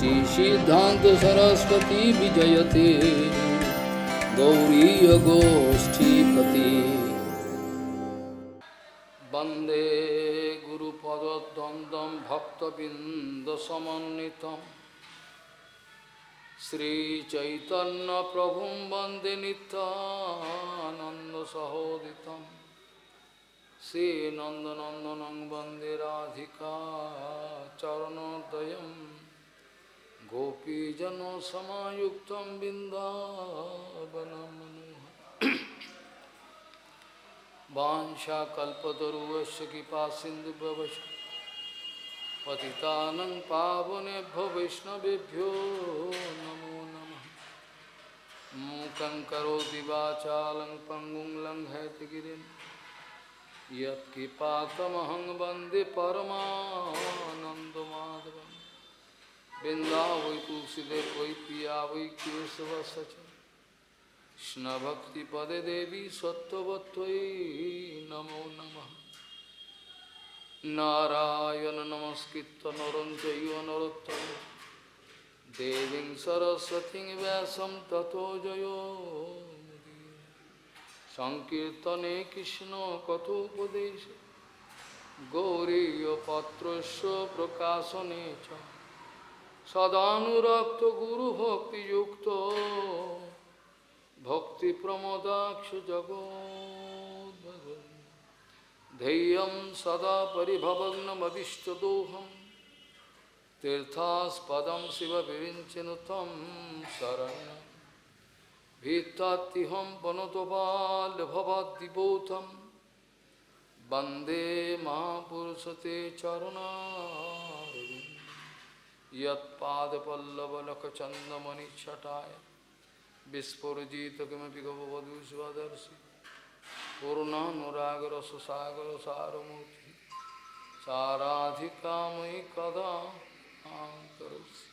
श्री सिद्धांत सरस्वती विजयते गौरी गोष्ठीपति वंदे गुरुपद्वंदं भक्तबिंदसमन्वितं श्री चैतन्य प्रभुं वंदे नित्यानंदसहोदितं श्री नंदनंदनं वंदे राधिका चरणोदयं गोपीजनसमायुक्तं बिन्दावनं वाञ्छाकल्पतरुश्च कृपासिन्धुभ्यश्च पतितानं पावनेभ्यो वैष्णवेभ्यो नमो नमः। मूकं करोति वाचालं पङ्गुं लङ्घयति गिरिं यत्कृपातमहं वन्दे परमानन्दमाधवं। वृन्दावै तुलसीदेव वै पिया वै केशवस्य कृष्णभक्तिपदे देवी सत्त्ववत्त्वयि नमो नमः। नारायण नमस्कृत्य नरं चैव नरोत्तमं देवीं सरस्वतीं व्यासं ततो जयो मुदीरये। संकीर्तने कृष्ण कथोपदेशे गौरीयपत्रस्य प्रकाशने च सदानुरक्तो गुरुभक्तियुक्तो भक्तिप्रमोदाक्ष जगोद्वरुन् ध्येयं सदा परिभवग्नमभिष्टदोहं तीर्थास्पदं शिवविरिञ्चिनुतं शरणं भीत्तात्तिहं वनुतपाल्भवाद्दिबोधं वन्दे महापुरुषते चरणारविन्दं यत्पादपल्लवलकचन्दमणिच्छटाय विस्फुजित किमपि गववधू स्वदर्शि पूर्णानुरागरससागर सारमूर्ति साराधिकामयि कदा करोसि।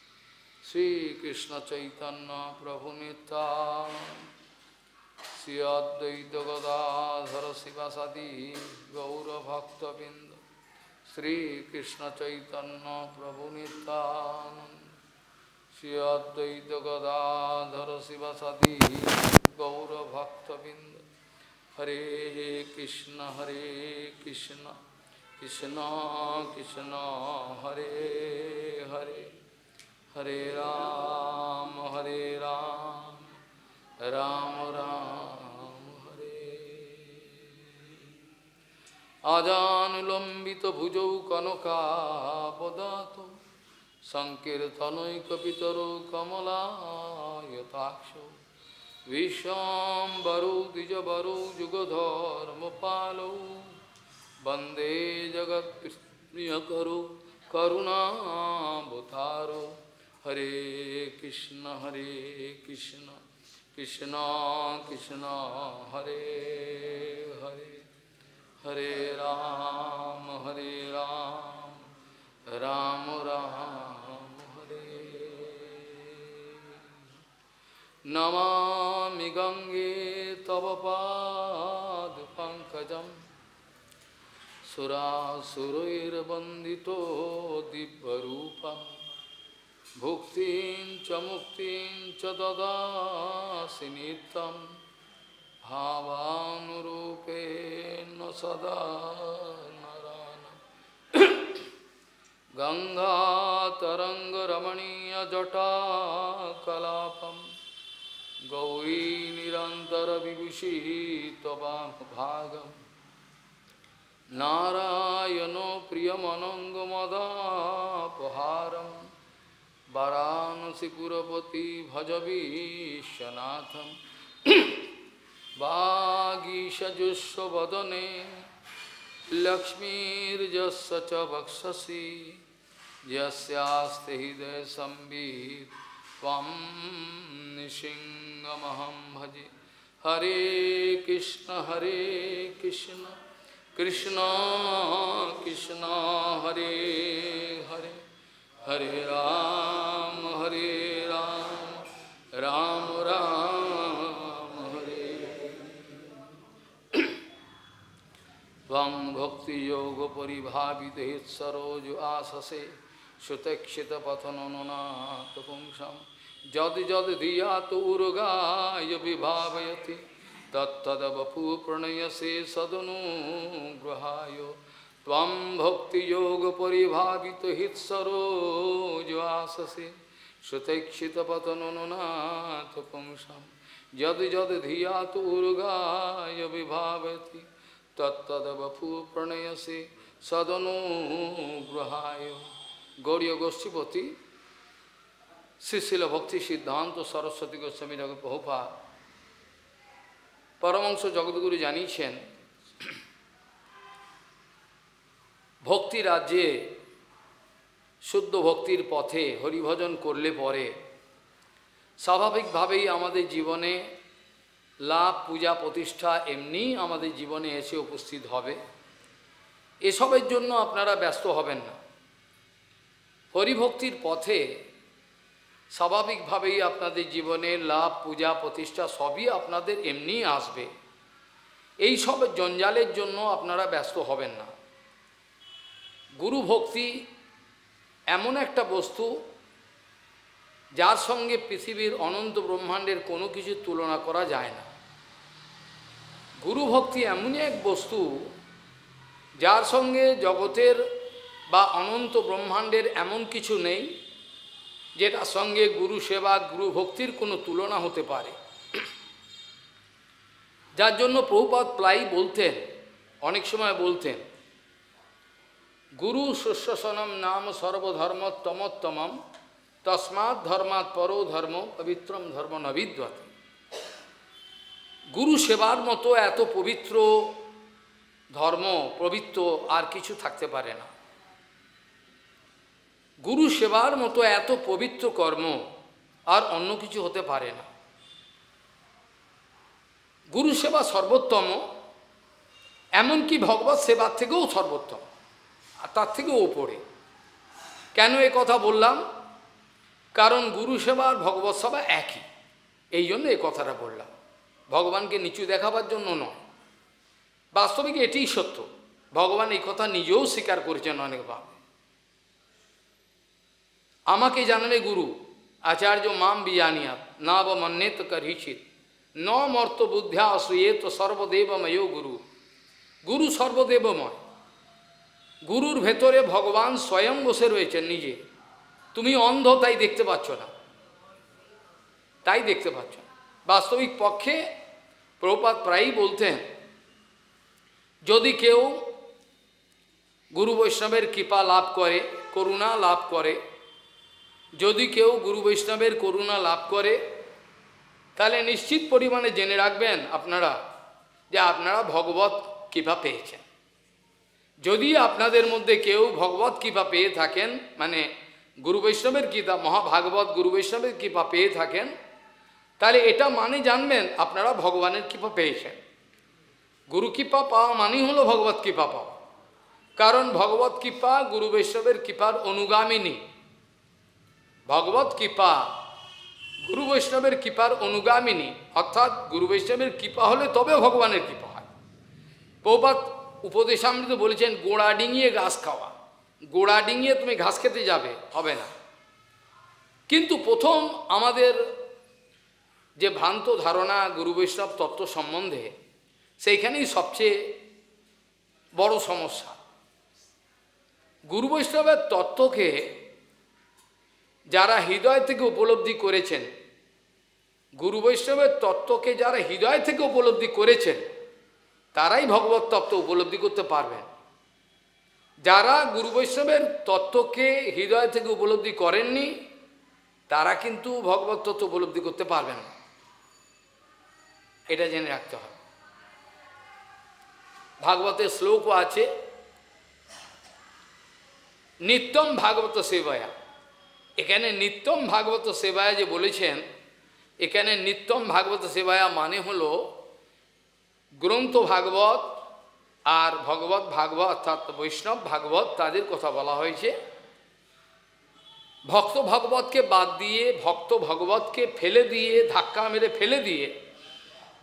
श्रीकृष्ण चैतन्य प्रभु नित्यानंद श्री अद्वैत गदाधर शिवासादि गौरभक्तबिंद श्रीकृष्ण चैतन्य प्रभु नित्यानंद श्री अद्वैत गदाधर शिवासादि गौरभक्तबिंद। हरे कृष्ण कृष्ण कृष्ण हरे हरे हरे राम राम राम हरे। आजानुलंबित भुजौ कनकावदातो संकीर्तनैकपितरो कमलायताक्षो विश्वाम्बरो द्विजबरो जुगधर्मपालो वन्दे जगत्प्रियकरो करुणावतारो। हरे कृष्ण कृष्ण कृष्ण हरे हरे हरे राम राम राम हरे। नमामि गंगे तव पादपङ्कजं सुरासुरैर्वन्दितो दिव्यरूपं भुक्तिं च मुक्तिं च ददासि नित्यं भावानुरूपेण सदा नराणाम्। गंगातरङ्गरमणीयजटाकलापं गौरी निरन्तरविभूषी त्ववामभागं नारायणो प्रियमनङ्गमदापहारं वाराणसीपुरपति भजवीशनाथं। वागीशजुष्वदने लक्ष्मीर्यस्य च वक्षसि यस्यास्ति हृदय संवित् त्वं निशिङ्गमहं भजे। हरे कृष्ण कृष्ण कृष्ण हरे हरे हरे राम राम राम हरे। त्वं भक्ति योग परिभावित सरोज आससे सुतक्षितपथननुनाथपुंसां यदि यदि धियात उर्गाय विभावयति तत्तदवपु प्रणयसे सदनुग्रहाय त्वं भक्तियोगपरिभावितो हितसरोजवाससे सुतक्षितपथननुनाथपुंसां यदि यदि धियात उर्गाय विभावयति तत्तदवपु प्रणयसे सदनुग्रहाय। गौड़ीय गोष्ठीपति श्रीशिल भक्ति सिद्धांत सरस्वती गोस्वामी ঠাকুর প্রভুপাদ परमहंस जगद्गुरु জানিয়েছেন ভক্তি রাজ্যে শুদ্ধ ভক্তির পথে হরিভজন করলে পরে স্বাভাবিকভাবেই আমাদের জীবনে লাভ পূজা প্রতিষ্ঠা এমনি আমাদের জীবনে এসে উপস্থিত হবে। এসবের জন্য আপনারা ব্যস্ত হবেন না। হরিভক্তির পথে স্বাভাবিকভাবেই আপনাদের জীবনে লাভ পূজা প্রতিষ্ঠা সবই আপনাদের এমনি আসবে। এই সব জঞ্জালের জন্য আপনারা ব্যস্ত হবেন না। গুরু ভক্তি এমন একটা বস্তু যার সঙ্গে পৃথিবীর অনন্ত ব্রহ্মাণ্ডের কোনো কিছু তুলনা করা যায় না। গুরু ভক্তি এমনই এক বস্তু যার সঙ্গে জগতের বা অনন্ত ব্রহ্মাণ্ডের এমন কিছু নেই যেটার সঙ্গে গুরু সেবা গুরু ভক্তির কোনো তুলনা হতে পারে। যার জন্য প্রভুপাদ প্রায়ই বলতেন, অনেক সময় বলতেন, গুরু শুশ্রূষণম নাম সর্বধর্মোত্তমোত্তমম তস্মাৎ ধর্মাৎ পরো ধর্ম পবিত্রম ধর্ম ন বিদ্যতে। গুরু সেবার মতো এত পবিত্র ধর্ম পবিত্র আর কিছু থাকতে পারে না। গুরু সেবার মতো এত পবিত্র কর্ম আর অন্য কিছু হতে পারে না। গুরু সেবা সর্বোত্তম, এমনকি ভগবত সেবার থেকেও সর্বোত্তম, আর তার থেকেও ওপরে। কেন এ কথা বললাম? কারণ গুরু সেবা আর ভগবত সেবা একই, এই জন্য এই কথাটা বললাম। ভগবানকে নিচু দেখাবার জন্য নয়, বাস্তবিক এটিই সত্য। ভগবান এই কথা নিজেও স্বীকার করেছেন অনেকবার। আমাকে জানলে গুরু আচার্য মাম বিজানিয়াত নাবমন্যেত করিচিত ন মর্ত বুদ্ধ্যা অসূয়েত সর্বদেবময় গুরু। গুরু সর্বদেবময়। গুরুর ভেতরে ভগবান স্বয়ং বসে রয়েছেন নিজে। তুমি অন্ধ তাই দেখতে পাচ্ছ না, তাই দেখতে পাচ্ছ না। বাস্তবিক পক্ষে প্রভুপাদ প্রায়ই বলতেন, যদি কেউ গুরু বৈষ্ণবের কৃপা লাভ করে, করুণা লাভ করে, যদি কেউ গুরু বৈষ্ণবের করুণা লাভ করে, তাহলে নিশ্চিত পরিমাণে জেনে রাখবেন আপনারা যে আপনারা ভগবত কৃপা পেয়েছেন। যদি আপনাদের মধ্যে কেউ ভগবত কৃপা পেয়ে থাকেন, মানে গুরু বৈষ্ণবের কৃপা, মহাভাগবত গুরু বৈষ্ণবের কৃপা পেয়ে থাকেন, তাহলে এটা মানে জানবেন আপনারা ভগবানের কৃপা পেয়েছেন। গুরু কৃপা পাওয়া মানেই হলো ভগবত কৃপা পাওয়া। কারণ ভগবত কৃপা গুরু বৈষ্ণবের কৃপার অনুগামিনী। ভগবত কৃপা গুরু বৈষ্ণবের কৃপার অনুগামিনী, অর্থাৎ গুরু বৈষ্ণবের কৃপা হলে তবে ভগবানের কৃপা হয়। প্রভুপাদ উপদেশামৃত বলেছেন, গোড়া ডিঙিয়ে ঘাস খাওয়া। গোড়া ডিঙিয়ে তুমি ঘাস খেতে যাবে, হবে না। কিন্তু প্রথম আমাদের যে ভ্রান্ত ধারণা গুরু বৈষ্ণব তত্ত্ব সম্বন্ধে, সেইখানেই সবচেয়ে বড় সমস্যা। গুরু বৈষ্ণবের তত্ত্বকে যারা হৃদয় থেকে উপলব্ধি করেছেন, গুরু বৈষ্ণবের তত্ত্বকে যারা হৃদয় থেকে উপলব্ধি করেছেন, তারাই ভগবত তত্ত্ব উপলব্ধি করতে পারবেন। যারা গুরু বৈষ্ণবের তত্ত্বকে হৃদয় থেকে উপলব্ধি করেননি, তারা কিন্তু ভগবত তত্ত্ব উপলব্ধি করতে পারবেন না। এটা জেনে রাখতে হবে। ভাগবতের শ্লোকও আছে, নিত্যম ভাগবত সেবায়া। এখানে নিত্যম ভাগবত সেবায়া যে বলেছেন, এখানে নিত্যম ভাগবত সেবায়া মানে হলো গ্রন্থ ভাগবত আর ভগবত ভাগবত অর্থাৎ বৈষ্ণব ভাগবত, তাদের কথা বলা হয়েছে। ভক্ত ভাগবতকে বাদ দিয়ে, ভক্ত ভগবতকে ফেলে দিয়ে, ধাক্কা মেরে ফেলে দিয়ে,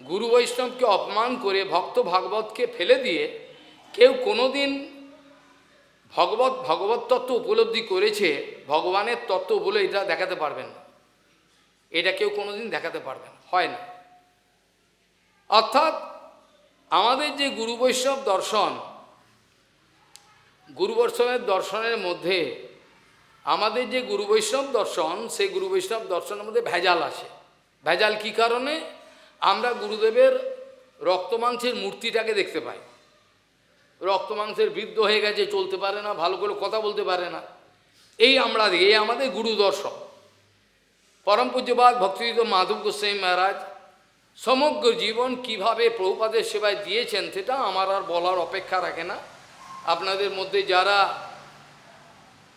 গুরু বৈষ্ণবকে অপমান করে ভক্ত ভাগবতকে ফেলে দিয়ে কেউ কোনোদিন ভগবত তত্ত্ব উপলব্ধি করেছে, ভগবানের তত্ত্ব বলে এটা দেখাতে পারবেন না, এটা কেউ কোনোদিন দেখাতে পারবে না, হয় না। অর্থাৎ আমাদের যে গুরু বৈষ্ণব দর্শন, গুরু বৈষ্ণবের দর্শনের মধ্যে আমাদের যে গুরু বৈষ্ণব দর্শন, সেই গুরু বৈষ্ণব দর্শনের মধ্যে ভেজাল আছে। ভেজাল কী কারণে? আমরা গুরুদেবের রক্তমাংসের মূর্তিটাকে দেখতে পাই, রক্তমাংসের বৃদ্ধ হয়ে গেছে, চলতে পারে না, ভালো করে কথা বলতে পারে না, এই আমরা দেখি, এই আমাদের গুরু দর্শন। পরম পূজ্যপাদ ভক্তিযুক্ত মাধব গোস্বামী মহারাজ সমগ্র জীবন কিভাবে প্রভুপাদের সেবায় দিয়েছেন সেটা আমার আর বলার অপেক্ষা রাখে না। আপনাদের মধ্যে যারা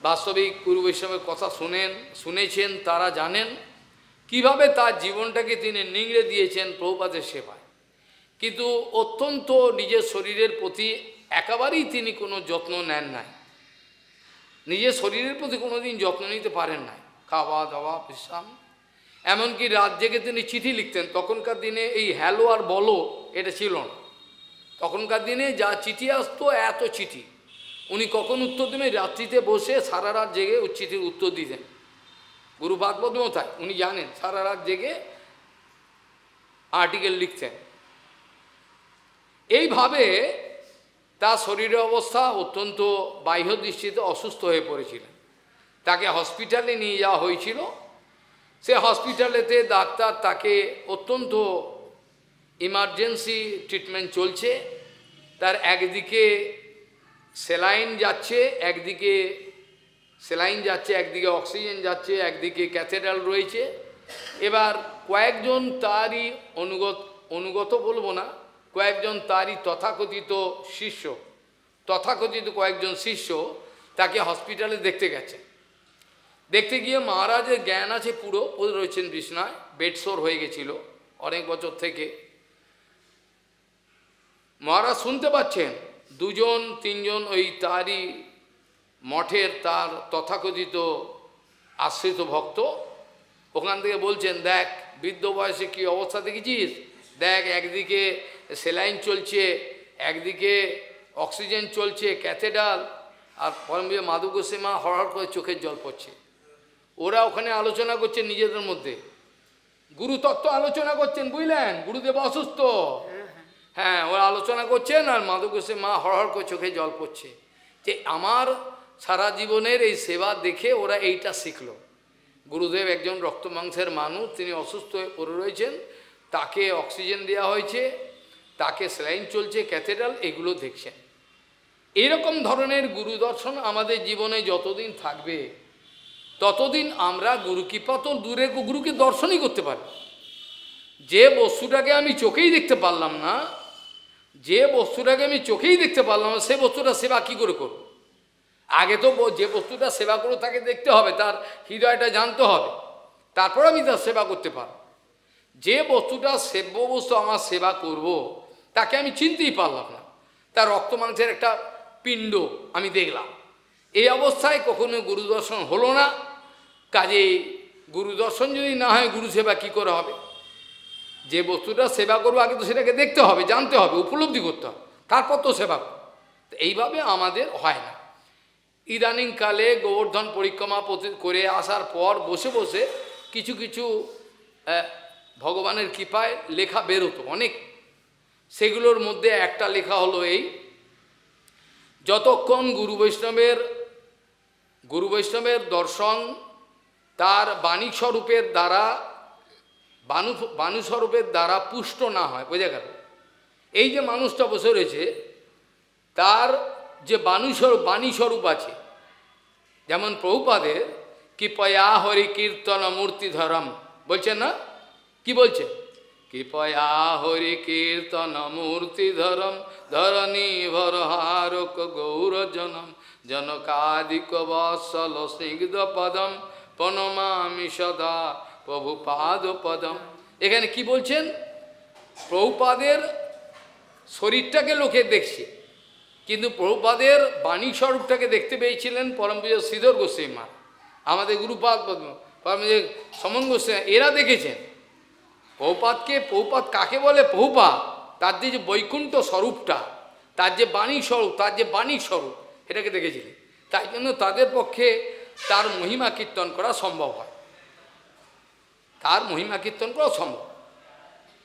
বাস্তবিক গুরু বৈষ্ণবের কথা শুনেছেন তারা জানেন কিভাবে তার জীবনটাকে তিনি নিংড়ে দিয়েছেন প্রভুপাদের সেবায়। কিন্তু অত্যন্ত নিজের শরীরের প্রতি একেবারেই তিনি কোনো যত্ন নেন নাই, নিজের শরীরের প্রতি কোনোদিন যত্ন নিতে পারেন নাই, খাওয়া দাওয়া বিশ্রাম, এমনকি রাত জেগে তিনি চিঠি লিখতেন। তখনকার দিনে এই হ্যালো আর বলো এটা ছিল না, তখনকার দিনে যা চিঠি আসতো এত চিঠি, উনি কখন উত্তর দেবেন, রাত্রিতে বসে সারা রাত জেগে ওই চিঠির উত্তর দিতেন। গুরুপাদ পদ্মতায় উনি জানেন সারা রাত জেগে আর্টিকেল লিখতেন। এইভাবে তার শরীরের অবস্থা অত্যন্ত বাহ্য দৃষ্টিতে অসুস্থ হয়ে পড়েছিলেন। তাকে হসপিটালে নিয়ে যাওয়া হয়েছিল। সে হসপিটালেতে ডাক্তার তাকে অত্যন্ত ইমার্জেন্সি ট্রিটমেন্ট চলছে, তার একদিকে স্যালাইন যাচ্ছে, একদিকে অক্সিজেন যাচ্ছে, একদিকে ক্যাথেড্রাল রয়েছে। এবার কয়েকজন তারই অনুগত বলবো না, কয়েকজন তারই তথাকথিত কয়েকজন শিষ্য তাকে হসপিটালে দেখতে গেছে। দেখতে গিয়ে মহারাজের জ্ঞান আছে, পুরো রয়েছেন বিছনায়, বেডসোর হয়ে গেছিল অনেক বছর থেকে। মহারাজ শুনতে পাচ্ছেন দুজন তিনজন ওই তারই মঠের তার তথাকথিত আশ্রিত ভক্ত ওখান থেকে বলছেন, দেখ বৃদ্ধ বয়সে কী অবস্থা দেখেছিস, দেখ একদিকে স্যালাইন চলছে, একদিকে অক্সিজেন চলছে, ক্যাথেড্রাল, আর পরমবিদ মাধব গোস্বামী মা হড়হড় করে চোখের জল পড়ছে। ওরা ওখানে আলোচনা করছেন নিজেদের মধ্যে, গুরুতত্ত্ব আলোচনা করছেন, বুঝলেন, গুরুদেব অসুস্থ, হ্যাঁ ওরা আলোচনা করছেন, আর মাধব গোস্বামী মা হড়হড় করে চোখে জল পড়ছে। যে আমার সারা জীবনের এই সেবা দেখে ওরা এইটা শিখলো। গুরুদেব একজন রক্ত মাংসের মানুষ, তিনি অসুস্থ হয়ে পড়ে রয়েছেন, তাকে অক্সিজেন দেওয়া হয়েছে, তাকে স্যালাইন চলছে, ক্যাথেড্রাল, এগুলো দেখছেন। এরকম ধরনের গুরু দর্শন আমাদের জীবনে যতদিন থাকবে ততদিন আমরা গুরু কৃপা তো দূরে গুরুকে দর্শনই করতে পারি। যে বস্তুটাকে আমি চোখেই দেখতে পারলাম না, সে বস্তুটা সেবা কী করে করব? আগে তো যে বস্তুটা সেবা করবো তাকে দেখতে হবে, তার হৃদয়টা জানতে হবে, তারপর আমি তার সেবা করতে পারব। যে বস্তুটা সেব্য বস্তু আমার সেবা করব তাকে আমি চিনতেই পারলাম না, তার রক্ত মাংসের একটা পিণ্ড আমি দেখলাম। এই অবস্থায় কখনো গুরুদর্শন হলো না। কাজেই গুরুদর্শন যদি না হয় গুরু সেবা কী করে হবে? যে বস্তুটা সেবা করবো আগে তো সেটাকে দেখতে হবে, জানতে হবে, উপলব্ধি করতে হবে, তারপর তো সেবা করব। এইভাবে আমাদের হয় না। ইদানিংকালে গোবর্ধন পরিক্রমা করে আসার পর বসে বসে কিছু কিছু ভগবানের কৃপায় লেখা বেরোতো অনেক। সেগুলোর মধ্যে একটা লেখা হলো এই, যতক্ষণ গুরু বৈষ্ণবের দর্শন তার বাণীস্বরূপের দ্বারা পুষ্ট না হয়, বোঝা গেল? এই যে মানুষটা বসে রয়েছে তার যে বাণীস্বরূপ আছে, যেমন প্রভুপাদের কৃপয়া হরি কীর্তন মূর্তিধরম বলছেন না, কি বলছে? কৃপয়া হরি কীর্তন মূর্তিধরম ধরণী ভরহারক গৌরজনম জনকাদিক বৎসল স্নিগ্ধ পদম প্রণমামি সদা প্রভুপাদ পদম। এখানে কি বলছেন? প্রভুপাদের শরীরটাকে লোকে দেখছে, কিন্তু প্রভুপাদের বাণী স্বরূপটাকে দেখতে পেয়েছিলেন পরমপূজ্য শ্রীধর গোস্বামী মা, আমাদের গুরুপাদ পরমপূজ্য সমন গোস্বামী, এরা দেখেছেন প্রভুপাদ কাকে বলে? প্রভুপাদ তার যে বৈকুণ্ঠ স্বরূপটা, তার যে বাণী স্বরূপ, এটাকে দেখেছিলেন। তাই জন্য তাদের পক্ষে তার মহিমা কীর্তন করা সম্ভব হয়, তার মহিমা কীর্তন করা সম্ভব।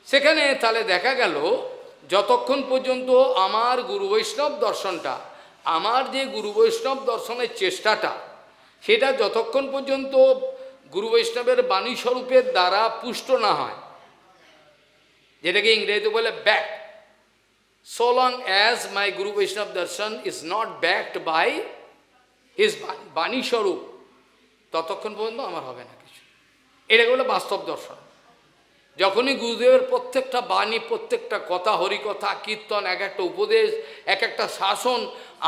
সেখানে তাহলে দেখা গেল যতক্ষণ পর্যন্ত আমার গুরু বৈষ্ণব দর্শনটা, আমার যে গুরু বৈষ্ণব দর্শনের চেষ্টাটা, সেটা যতক্ষণ পর্যন্ত গুরু বৈষ্ণবের বাণী স্বরূপের দ্বারা পুষ্ট না হয়, যেটাকে ইংরেজিতে বলে back, so long as my Guru Vaishnava darshan is not backed by his বাণী স্বরূপ, ততক্ষণ পর্যন্ত আমার হবে না কিছু। এটাকে বলে বাস্তব দর্শন। যখনই গুরুদেবের প্রত্যেকটা বাণী, প্রত্যেকটা কথা, হরিকথা, কীর্তন, এক একটা উপদেশ, এক একটা শাসন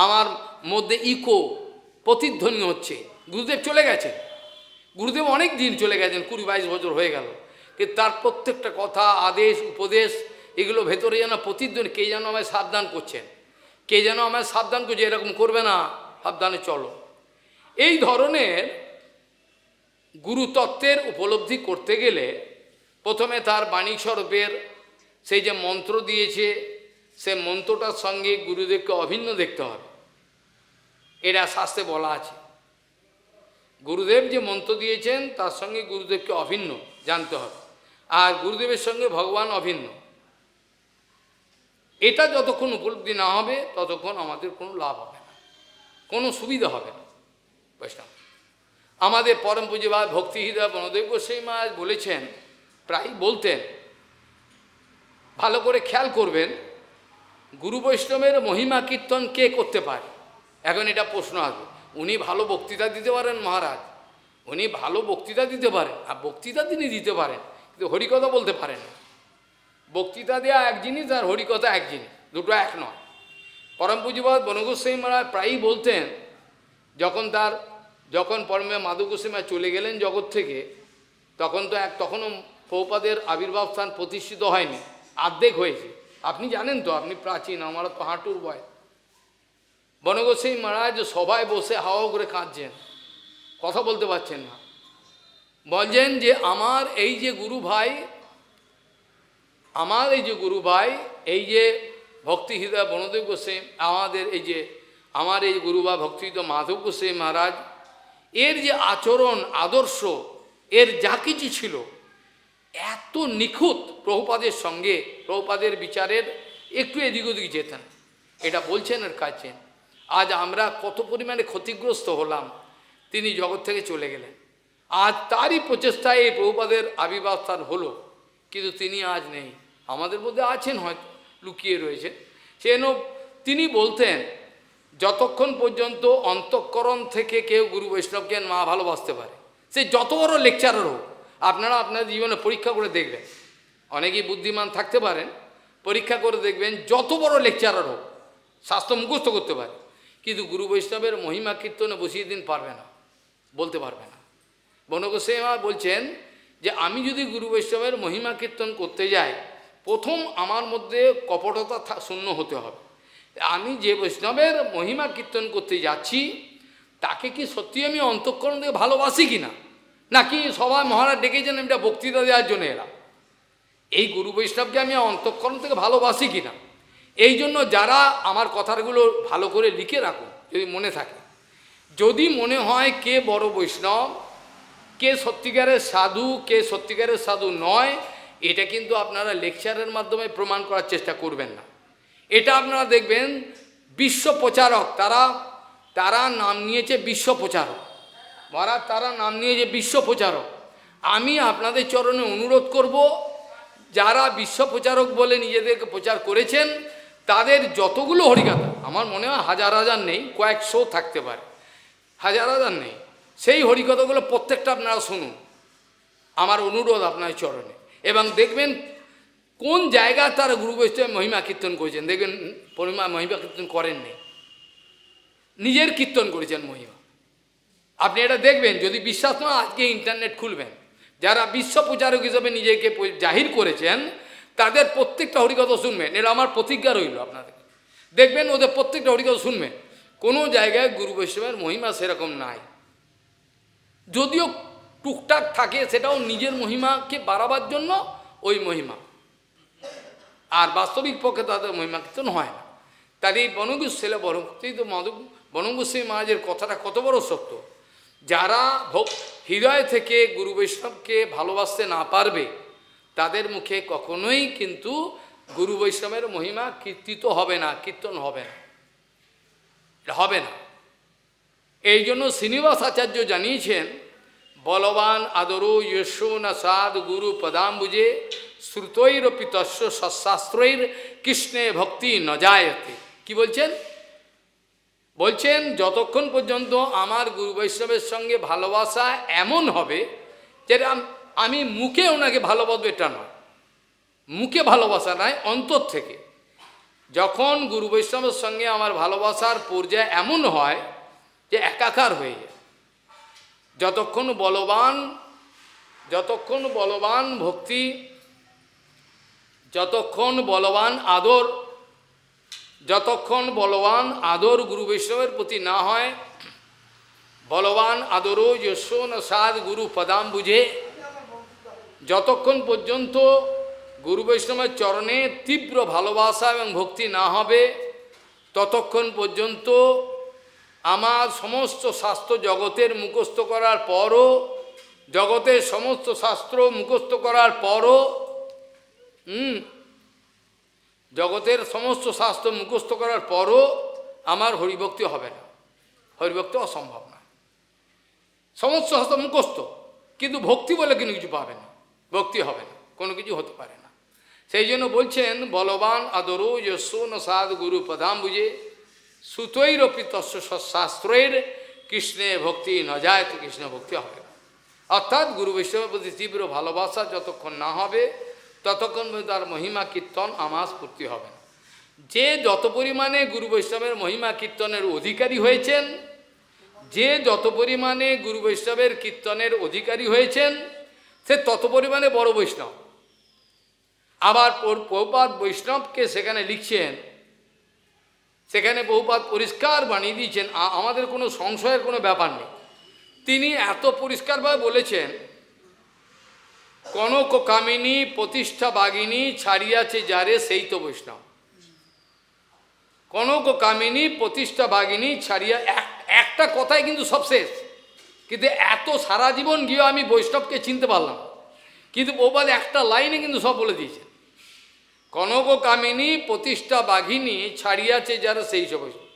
আমার মধ্যে ইকো প্রতিধ্বনি হচ্ছে, গুরুদেব চলে গেছেন, গুরুদেব অনেক দিন চলে গেছেন, 20-22 বছর হয়ে গেল, কিন্তু তার প্রত্যেকটা কথা, আদেশ, উপদেশ, এগুলো ভেতরে যেন প্রতিধ্বনি, কে যেন আমায় সাবধান করছেন, কে যেন আমায় সাবধান করছে, এরকম করবে না, সাবধানে চলো। এই ধরনের গুরুতত্ত্বের উপলব্ধি করতে গেলে প্রথমে তার বাণী স্বরূপের সেই যে মন্ত্র দিয়েছে, সে মন্ত্রটার সঙ্গে গুরুদেবকে অভিন্ন দেখতে হবে। এটা শাস্ত্রে বলা আছে, গুরুদেব যে মন্ত্র দিয়েছেন তার সঙ্গে গুরুদেবকে অভিন্ন জানতে হবে, আর গুরুদেবের সঙ্গে ভগবান অভিন্ন। এটা যতক্ষণ উপলব্ধি না হবে ততক্ষণ আমাদের কোনো লাভ হবে না, কোনো সুবিধা হবে না। বৈষ্ণব আমাদের পরম পূজ্যপাদ ভক্তি হৃদয় বনদেব গোস্বামী মহারাজ বলেছেন, প্রায় বলতেন, ভালো করে খেয়াল করবেন, গুরু বৈষ্ণবের মহিমা কীর্তন কে করতে পারে? এখন এটা প্রশ্ন আসবে। উনি ভালো বক্তৃতা দিতে পারেন মহারাজ, উনি ভালো বক্তৃতা দিতে পারেন, আর বক্তৃতা তিনি দিতে পারেন, কিন্তু হরিকথা বলতে পারেন না। বক্তৃতা দেওয়া এক জিনিস আর হরিকথা এক জিনিস, দুটো এক নয়। পরম পূজ্যপাদ বনগোস্বামী মহারাজ প্রায়ই বলতেন, যখন পরমে মাধব গোস্বামী চলে গেলেন জগৎ থেকে, তখনও প্রভুপাদের আবির্ভাব স্থান প্রতিষ্ঠিত হয়নি, অর্ধেক হয়েছে। আপনি জানেন তো, আপনি প্রাচীন, আমার তো হাঁটুর বয়। বনগোস্বামী মহারাজ সবাই বসে হাওয়া করে কাঁদছেন, কথা বলতে পারছেন না। বলছেন যে আমার এই যে গুরু ভাই, এই যে ভক্তি হৃদয় বনদেব গোস্বামী, আমার এই গুরু বা ভক্তি হৃদয় মাধব গোস্বামী মহারাজ, এর যে আচরণ, আদর্শ, এর যা কিছু ছিল, এত নিখুঁত, প্রভুপাদের সঙ্গে, প্রভুপাদের বিচারের একটু এদিক ওদিক যেতেন। এটা বলছেন আর কাছেন। আজ আমরা কত পরিমাণে ক্ষতিগ্রস্ত হলাম, তিনি জগৎ থেকে চলে গেলেন। আজ তারই প্রচেষ্টায় এই প্রভুপাদের আবির্ভাব স্থান হলো, কিন্তু তিনি আজ নেই, আমাদের মধ্যে আছেন, হয়তো লুকিয়ে রয়েছে। সেজন্য তিনি বলতেন, যতক্ষণ পর্যন্ত অন্তঃকরণ থেকে কেউ গুরু বৈষ্ণবকে মা ভালোবাসতে পারে, সে যত বড় লেকচারার হোক। আপনারা আপনার জীবনে পরীক্ষা করে দেখবেন, অনেকেই বুদ্ধিমান থাকতে পারেন, পরীক্ষা করে দেখবেন, যত বড় লেকচারার হোক, শাস্ত্র মুখস্থ করতে পারে, কিন্তু গুরু বৈষ্ণবের মহিমা কীর্তনে বসিয়ে দিন পারবে না, বলতে পারবে না। বনগোস্বামী বলছেন যে আমি যদি গুরু বৈষ্ণবের মহিমা কীর্তন করতে যাই, প্রথম আমার মধ্যে কপটতা শূন্য হতে হবে। আমি যে বৈষ্ণবের মহিমা কীর্তন করতে যাচ্ছি, তাকে কি সত্যি আমি অন্তঃকরণ থেকে ভালোবাসি কিনা, নাকি সবাই মহারাজ ডেকেছেন এটা বক্তৃতা দেওয়ার জন্য এরা, এই গুরু বৈষ্ণবকে আমি অন্তঃকরণ থেকে ভালোবাসি কিনা। এই জন্য যারা আমার কথাগুলো ভালো করে লিখে রাখুন, যদি মনে থাকে, যদি মনে হয় কে বড় বৈষ্ণব, কে সত্যিকারের সাধু, কে সত্যিকারের সাধু নয়, এটা কিন্তু আপনারা লেকচারের মাধ্যমে প্রমাণ করার চেষ্টা করবেন না। এটা আপনারা দেখবেন বিশ্ব প্রচারক, তারা নাম নিয়েছে বিশ্ব প্রচারক, মহারাজ তারা নাম নিয়েছে বিশ্ব প্রচারক। আমি আপনাদের চরণে অনুরোধ করব, যারা বিশ্ব প্রচারক বলে নিজেদেরকে প্রচার করেছেন, তাদের যতগুলো হরিকথা, আমার মনে হয় হাজার হাজার নেই, কয়েকশো থাকতে পারে, হাজার হাজার নেই, সেই হরিকথাগুলো প্রত্যেকটা আপনারা শুনুন, আমার অনুরোধ আপনার চরণে। এবং দেখবেন কোন জায়গায় তারা গুরু বৈষ্ণবের মহিমা কীর্তন করেছেন, দেখবেন মহিমা কীর্তন করেননি, নিজের কীর্তন করেছেন মহিমা। আপনি এটা দেখবেন, যদি বিশ্বাস না, আজকে ইন্টারনেট খুলবেন, যারা বিশ্ব প্রচারক হিসেবে নিজেকে জাহির করেছেন, তাদের প্রত্যেকটা হরিকথা শুনবেন। এটা আমার প্রতিজ্ঞা রইল আপনাদের, দেখবেন ওদের প্রত্যেকটা হরিকথা শুনবেন, কোনো জায়গায় গুরু বৈষ্ণবের মহিমা সেরকম নাই। যদিও টুকটাক থাকে, সেটাও নিজের মহিমাকে বাড়াবার জন্য ওই মহিমা, আর বাস্তবিক পক্ষে তাদের মহিমা কীর্তন হয় না। তার এই বনগুষ ছেলে ভক্তি তো বনগোস্বামী মহারাজের কথাটা কত বড় সত্য। যারা হৃদয় থেকে গুরু বৈষ্ণবকে ভালোবাসতে না পারবে, তাদের মুখে কখনোই কিন্তু গুরু বৈষ্ণবের মহিমা কীর্তিত হবে না, কীর্তন হবে না, হবে না। এই জন্য শ্রীনিবাস আচার্য জানিয়েছেন, বলবান আদরো যশ না সাদ গুরু পদাম্বুজে শ্রুতৈরপি তস্য সৎশাস্ত্রৈর কৃষ্ণে ভক্তি ন জায়তে। কি বলছেন? বলছেন যতক্ষণ পর্যন্ত আমার গুরু বৈষ্ণবের সঙ্গে ভালোবাসা এমন হবে যেটা আমি মুখে ওনাকে ভালোবাসবো, এটা নয়, মুখে ভালোবাসা নয়, অন্তর থেকে। যখন গুরু বৈষ্ণবের সঙ্গে আমার ভালোবাসার পর্যায়ে এমন হয় যে একাকার হয়ে যায়, যতক্ষণ বলবান ভক্তি, যতক্ষণ বলবান আদর গুরু বৈষ্ণবের প্রতি না হয়, বলবান আদরও যশ না সাদ গুরু পদাম বুঝে, যতক্ষণ পর্যন্ত গুরু বৈষ্ণবের চরণে তীব্র ভালোবাসা এবং ভক্তি না হবে, ততক্ষণ পর্যন্ত আমার সমস্ত শাস্ত্র জগতের মুখস্থ করার পরও, জগতের সমস্ত শাস্ত্র মুখস্থ করার পরও, জগতের সমস্ত শাস্ত্র মুখস্থ করার পরও আমার হরিভক্তি হবে না, হরিভক্তি অসম্ভব না। সমস্ত শাস্ত্র মুখস্থ, কিন্তু ভক্তি বলে কিন্তু কিছু পাবে না, ভক্তি হবে না, কোনো কিছু হতে পারে না। সেই জন্য বলছেন বলবান আদরো যশ ন সাদ গুরু পদাম্বুজে শ্রুতৈরপি তস্য সৎশাস্ত্রের কৃষ্ণে ভক্তি ন যায়, তো কৃষ্ণ ভক্তি হবে না। অর্থাৎ গুরু বৈষ্ণবের প্রতি তীব্র ভালোবাসা যতক্ষণ না হবে, ততক্ষণ তার মহিমা কীর্তন আমার স্ফূর্তি হবে না। যে যত পরিমাণে গুরু বৈষ্ণবের মহিমা কীর্তনের অধিকারী হয়েছেন, যে যত পরিমাণে গুরু বৈষ্ণবের কীর্তনের অধিকারী হয়েছেন, সে তত পরিমাণে বড় বৈষ্ণব। আবার প্রভুপাদ বৈষ্ণবকে সেখানে লিখছেন, সেখানে প্রভুপাদ পরিষ্কার বানিয়ে দিয়েছেন, আমাদের কোনো সংশয়ের কোনো ব্যাপার নেই। তিনি এত পরিষ্কারভাবে বলেছেন, কনক কামিনী প্রতিষ্ঠা বাগিনী ছাড়িয়াছে যারে সেই তো বৈষ্ণব। কনক কামিনী প্রতিষ্ঠা বাগিনী ছাড়িয়া, একটা কথাই কিন্তু সব শেষ। কিন্তু এত সারা জীবন গিয়ে আমি বৈষ্ণবকে চিনতে পারলাম, কিন্তু প্রভুপাদ একটা লাইনে কিন্তু সব বলে দিয়েছেন, কনক কামিনী প্রতিষ্ঠা বাঘিনী ছাড়িয়াছে যারা সেই সব বৈষ্ণব।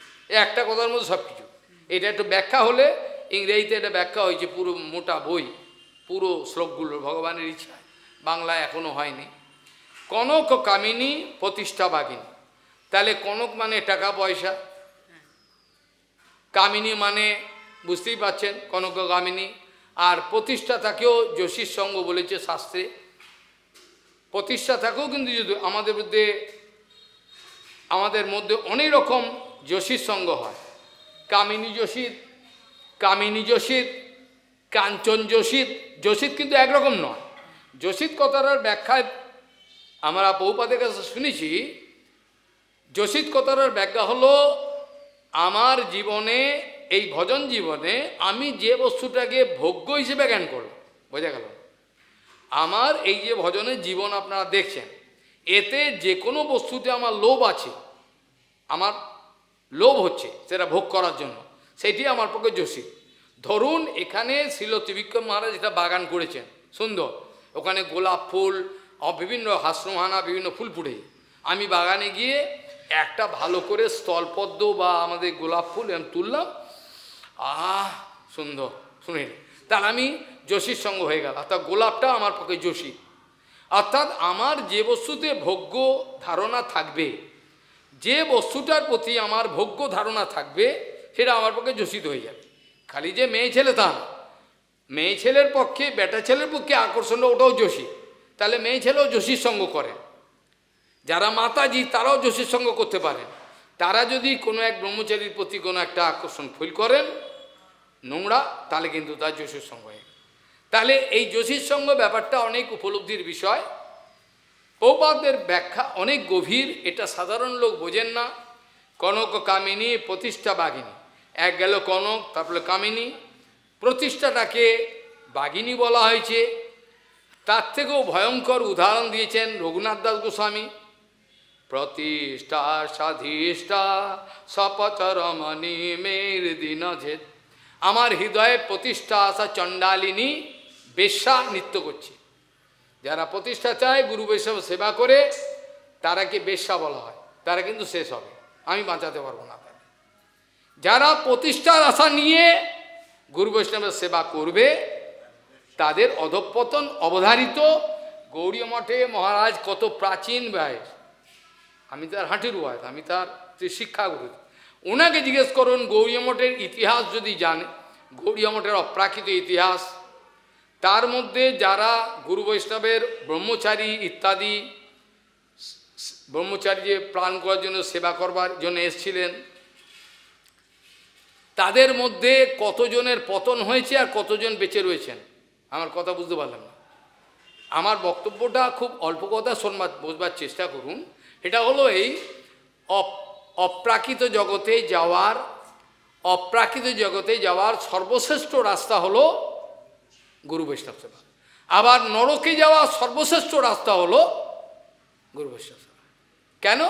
একটা কথার মধ্যে সব কিছু। এটা একটু ব্যাখ্যা হলে, ইংরেজিতে এটা ব্যাখ্যা হয়েছে, পুরো মোটা বই, পুরো শ্লোকগুলো ভগবানের ইচ্ছায়, বাংলায় এখনো হয়নি। কনক কামিনী প্রতিষ্ঠা বাঘিনী, তাহলে কনক মানে টাকা পয়সা, কামিনী মানে বুঝতেই পাচ্ছেন কনক কামিনী, আর প্রতিষ্ঠা তাকেও যোশীর সঙ্গ বলেছে শাস্ত্রে। প্রতিষ্ঠা থাকেও কিন্তু যদি আমাদের মধ্যে অনেক রকম যোশীর সঙ্গ হয়। কামিনী যোশীর, কাঞ্চন যোশীর, যোশীর কিন্তু একরকম নয়। যোশীর কথাটার ব্যাখ্যায় আমরা প্রভুপাদের কাছে শুনেছি, যোশীর কথাটার ব্যাখ্যা হলো, আমার জীবনে, এই ভজন জীবনে আমি যে বস্তুটাকে ভোগ্য হিসেবে জ্ঞান করলাম, বোঝা গেল? আমার এই যে ভজনের জীবন আপনারা দেখছেন, এতে যে কোনো বস্তুতে আমার লোভ আছে, আমার লোভ হচ্ছে সেটা ভোগ করার জন্য, সেটি আমার পক্ষে যোশী। ধরুন এখানে শ্রীল ত্রিবিক্রম মহারাজ এটা বাগান করেছেন সুন্দর, ওখানে গোলাপ ফুল, বিভিন্ন হাসনোহানা বিভিন্ন ফুল ফুটে, আমি বাগানে গিয়ে একটা ভালো করে স্থলপদ্ম বা আমাদের গোলাপ ফুল আমি তুললাম, সুন্দর, শুনে তাহলে আমি যোশীর সঙ্গ হয়ে গেল, অর্থাৎ গোলাপটা আমার পক্ষে যোশী। অর্থাৎ আমার যে বস্তুতে ভোগ্য ধারণা থাকবে, যে বস্তুটার প্রতি আমার ভোগ্য ধারণা থাকবে, সেটা আমার পক্ষে যোশিত হয়ে যাবে। খালি যে মেয়ে ছেলে তা না, মেয়ে ছেলের পক্ষে, বেটা ছেলের পক্ষে আকর্ষণ ওটাও যোশী, তাহলে মেয়ে ছেলেও যোশীর সঙ্গ করে। যারা মাতাজি তারাও যোশীর সঙ্গ করতে পারেন, তারা যদি কোনো এক ব্রহ্মচারীর প্রতি কোনো একটা আকর্ষণ ফিল করেন নোংরা, তাহলে কিন্তু তার যোশীর সঙ্গ হয়ে গেল। তাহলে এই যোশীর সঙ্গ ব্যাপারটা অনেক উপলব্ধির বিষয়। প্রভুপাদের ব্যাখ্যা অনেক গভীর, এটা সাধারণ লোক বোঝেন না। কনক কামিনী প্রতিষ্ঠা বাঘিনী, এক গেল কনক, তারপরে কামিনী, প্রতিষ্ঠাটাকে বাঘিনী বলা হয়েছে। তার থেকেও ভয়ঙ্কর উদাহরণ দিয়েছেন রঘুনাথ দাস গোস্বামী। প্রতিষ্ঠা সাধিষ্ঠা সপচরমণি মের দিন ঝেদ। আমার হৃদয়ে প্রতিষ্ঠা আসা চণ্ডালিনী বেশ্যা নৃত্য করছে। যারা প্রতিষ্ঠা চায় গুরু বৈষ্ণব সেবা করে তারাকে বেশ্যা বলা হয়, তারা কিন্তু শেষ হবে, আমি বাঁচাতে পারবো না তাদের। যারা প্রতিষ্ঠার আশা নিয়ে গুরু বৈষ্ণবের সেবা করবে তাদের অধঃপতন অবধারিত। গৌড়ীয় মঠে মহারাজ কত প্রাচীন বয়স, আমি তার হাঁটির বয়স, আমি তার শিক্ষাগুরু। ওনাকে জিজ্ঞেস করুন গৌড়ীয় মঠের ইতিহাস যদি জানে, গৌড়ীয় মঠের অপ্রাকৃত ইতিহাস, তার মধ্যে যারা গুরু বৈষ্ণবের ব্রহ্মচারী ইত্যাদি ব্রহ্মচারী যে প্রাণ করার জন্য সেবা করবার জন্য এসেছিলেন, তাদের মধ্যে কতজনের পতন হয়েছে আর কতজন বেঁচে রয়েছেন, আমার কথা বুঝতে পারলাম না। আমার বক্তব্যটা খুব অল্প কথা বোঝবার চেষ্টা করুন। এটা হলো এই অপ্রাকৃত জগতে যাওয়ার সর্বশ্রেষ্ঠ রাস্তা হলো গুরু বৈষ্ণব সেবা। আবার নরকে যাওয়ার সর্বশ্রেষ্ঠ রাস্তা হলো গুরু বৈষ্ণব সেবা। কেন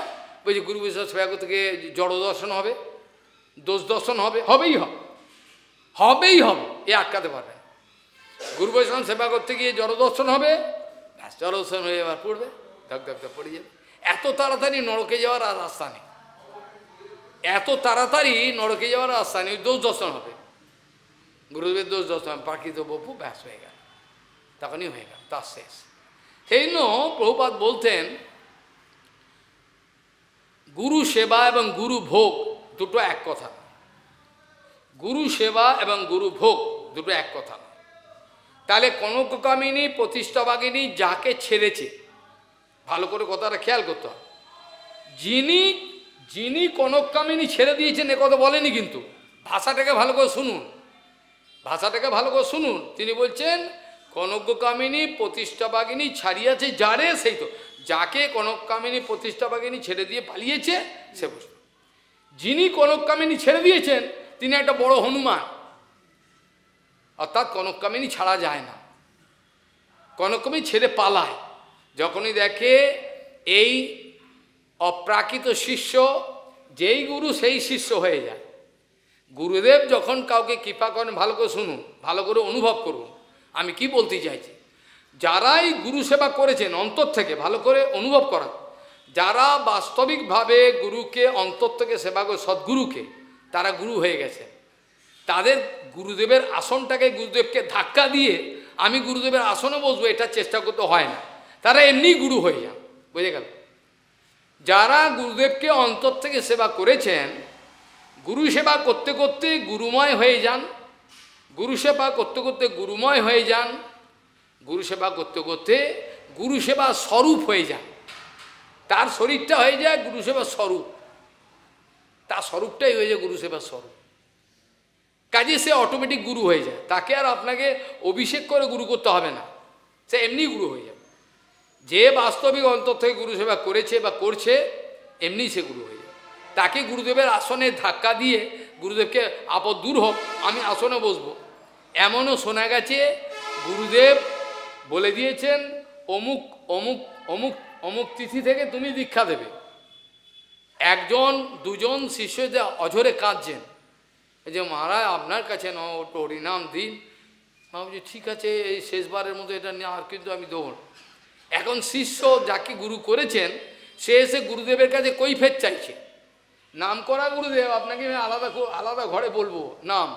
বলছি? গুরু বৈষ্ণব সেবা করতে গিয়ে জড় দর্শন হবে, দোষ দর্শন হবে, হবেই হবে, এ আটকাতে পারবে না। গুরু বৈষ্ণব সেবা করতে গিয়ে জড় দর্শন হবে, ব্যাস জড় দর্শন হয়ে এবার পড়বে, ধক ধক ধক পড়ে যাবে। এত তাড়াতাড়ি নরকে যাওয়ার আর রাস্তা নেই, এত তাড়াতাড়ি নরকে যাওয়ার রাস্তা নেই, দোষ দর্শন হবে। গুরুদেবের দোষ দর্শন প্রাকৃত বপু, ব্যাস হয়ে গেল, তখনই হয়ে গেল, তার শেষ। সেই জন্য প্রভুপাদ বলতেন গুরু সেবা এবং গুরু ভোগ দুটো এক কথা। গুরু সেবা এবং গুরু ভোগ দুটো এক কথা। তাহলে কনককামিনী প্রতিষ্ঠাবাগিনী যাকে ছেড়েছে, ভালো করে কথাটা খেয়াল করতে হবে, যিনি কনককামিনী ছেড়ে দিয়েছেন এ কথা বলেনি, কিন্তু ভাষাটাকে ভালো করে শুনুন, তিনি বলছেন কনককামিনী প্রতিষ্ঠাবাগিনী ছাড়িয়াছে যারে, সেই তো যাকে কনককামিনী প্রতিষ্ঠাবাগিনী ছেড়ে দিয়ে পালিয়েছে সে বস্তু। যিনি কনককামিনী ছেড়ে দিয়েছেন তিনি একটা বড় হনুমান, অর্থাৎ কনককামিনী ছাড়া যায় না, কনককামিনী ছেড়ে পালায়। যখনই দেখে এই অপ্রাকৃত শিষ্য, যেই গুরু সেই শিষ্য হয়ে যায়। গুরুদেব যখন কাউকে কৃপা করেন, ভালো করে শুনুন, ভালো করে অনুভব করুন আমি কি বলতে চাইছি। যারাই গুরু সেবা করেছেন অন্তর থেকে, ভালো করে অনুভব করা, যারা বাস্তবিকভাবে গুরুকে অন্তর থেকে সেবা করে, সদ্গুরুকে, তারা গুরু হয়ে গেছে। তাদের গুরুদেবের আসনটাকে, গুরুদেবকে ধাক্কা দিয়ে আমি গুরুদেবের আসনে বসবো এটা চেষ্টা করতে হয় না, তারা এমনি গুরু হয়ে যান। বুঝে গেল? যারা গুরুদেবকে অন্তর থেকে সেবা করেছেন, গুরু সেবা করতে করতে গুরুময় হয়ে যান, গুরু সেবা করতে করতে গুরুময় হয়ে যান, গুরু সেবা করতে করতে গুরু সেবা স্বরূপ হয়ে যান। তার শরীরটা হয়ে যায় গুরু সেবার স্বরূপ, তার স্বরূপটাই হয়ে যায় গুরু সেবার স্বরূপ। কাজে সে অটোমেটিক গুরু হয়ে যায়, তাকে আর আপনাকে অভিষেক করে গুরু করতে হবে না, সে এমনি গুরু হয়ে যাবে। যে বাস্তবিক অন্তর থেকে গুরু সেবা করেছে বা করছে, এমনি সে গুরু হয়ে যাবে। তাকে গুরুদেবের আসনে ধাক্কা দিয়ে গুরুদেবকে আপদ দূর হোক আমি আসনে বসবো, এমনও শোনা গেছে গুরুদেব বলে দিয়েছেন অমুক অমুক অমুক অমুক তিথি থেকে তুমি দীক্ষা দেবে। একজন দুজন শিষ্য যে অঝরে কাঁদছেন, যে মহারাজ আপনার কাছে না একটু হরিনাম দিন। আমি বলছি ঠিক আছে, এই শেষবারের মতো এটা নিয়ে আর কিন্তু আমি দেবো না। এখন শিষ্য যাকে গুরু করেছেন সে এসে গুরুদেবের কাছে কৈফিয়ত চাইছে, নাম করা গুরুদেব আপনাকে আমি আলাদা ঘরে বলবো নাম।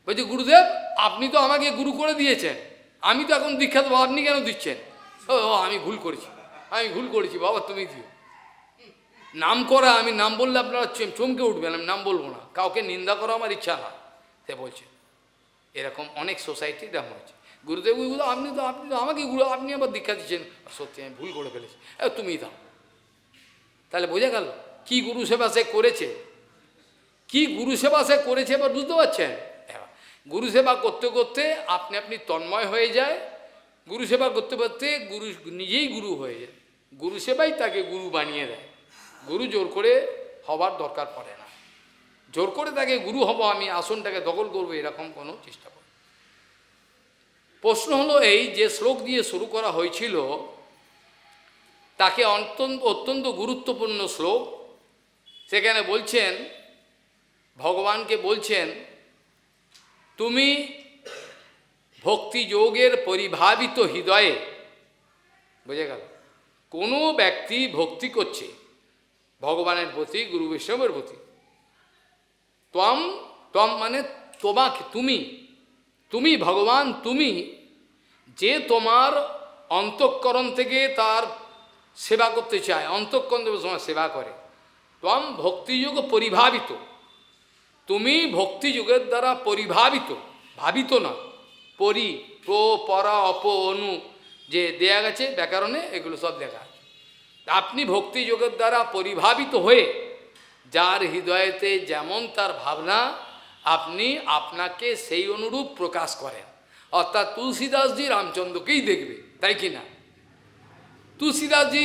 বলছি গুরুদেব আপনি তো আমাকে গুরু করে দিয়েছেন, আমি তো এখন দীক্ষা দেবো, আপনি কেন দিচ্ছেন? ও আমি ভুল করেছি বাবা তুমি দিও। নাম করা, আমি নাম বললে আপনারা চমকে উঠবেন, আমি নাম বলবো না, কাউকে নিন্দা করা আমার ইচ্ছা না। সে বলছে এরকম অনেক সোসাইটি এরকম হয়েছে, গুরুদেব আপনি তো আমাকে গুরু, আপনি আবার দীক্ষা দিচ্ছেন, সত্যি আমি ভুল করে ফেলেছি, তুমি দাও। তাহলে বোঝা গেল কি গুরু সেবা সে করেছে, কি গুরু সেবা সে করেছে, এবার বুঝতে পারছেন? গুরু সেবা করতে করতে আপনি আপনি তন্ময় হয়ে যায়, গুরু সেবা করতে করতে গুরু নিজেই গুরু হয়ে যায়, গুরু সেবাই তাকে গুরু বানিয়ে দেয়। গুরু জোর করে হবার দরকার পড়ে না, জোর করে তাকে গুরু হব আমি আসনটাকে দখল করবো এরকম কোনো চেষ্টা করি। প্রশ্ন হলো এই যে শ্লোক দিয়ে শুরু করা হয়েছিল, তাকে অত্যন্ত গুরুত্বপূর্ণ শ্লোক। সেখানে বলছেন, ভগবানকে বলছেন, তুমি ভক্তিযোগের পরিভাবিত হৃদয়ে, বুঝে গেল, কোনো ব্যক্তি ভক্তি করছে ভগবানের প্রতি, গুরু বৈষ্ণবের প্রতি, ত্বম ত্বম মানে তোমাকে, তুমি ভগবান, তুমি যে তোমার অন্তঃকরণ থেকে তার সেবা করতে চায়, অন্তঃকরণ থেকে তোমার সেবা করে, ত্বম ভক্তিযোগ পরিভাবিত, তুমি ভক্তিযোগের দ্বারা পরিভাবিত, ভাবিত না, পরি প্র পরা অপ অনু যে দেয়া গেছে ব্যাকরণে, এগুলো সব দেখা আছে। আপনি ভক্তিযোগের দ্বারা পরিভাবিত হয়ে, যার হৃদয়েতে যেমন তার ভাবনা, আপনি আপনাকে সেই অনুরূপ প্রকাশ করেন। অর্থাৎ তুলসীদাসজি রামচন্দ্রকেই দেখবে, তাই কি না? তুলসীদাসজি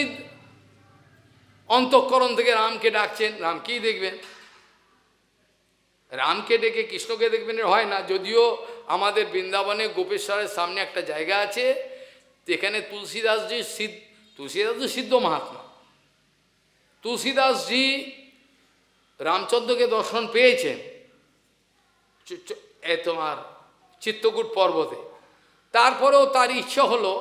অন্তঃকরণ থেকে রামকে ডাকছেন, রামকেই দেখবেন। রামকে ডেকে কৃষ্ণকে দেখবেন হয় না। যদিও আমাদের বৃন্দাবনে গোপেশ্বরের সামনে একটা জায়গা আছে, যেখানে তুলসীদাসজি সিদ্ধ মহাত্মা, তুলসীদাসজি রামচন্দ্রকে দর্শন পেয়েছেন তোমার চিত্তকূট পর্বতে। তারপরেও তার ইচ্ছা হলো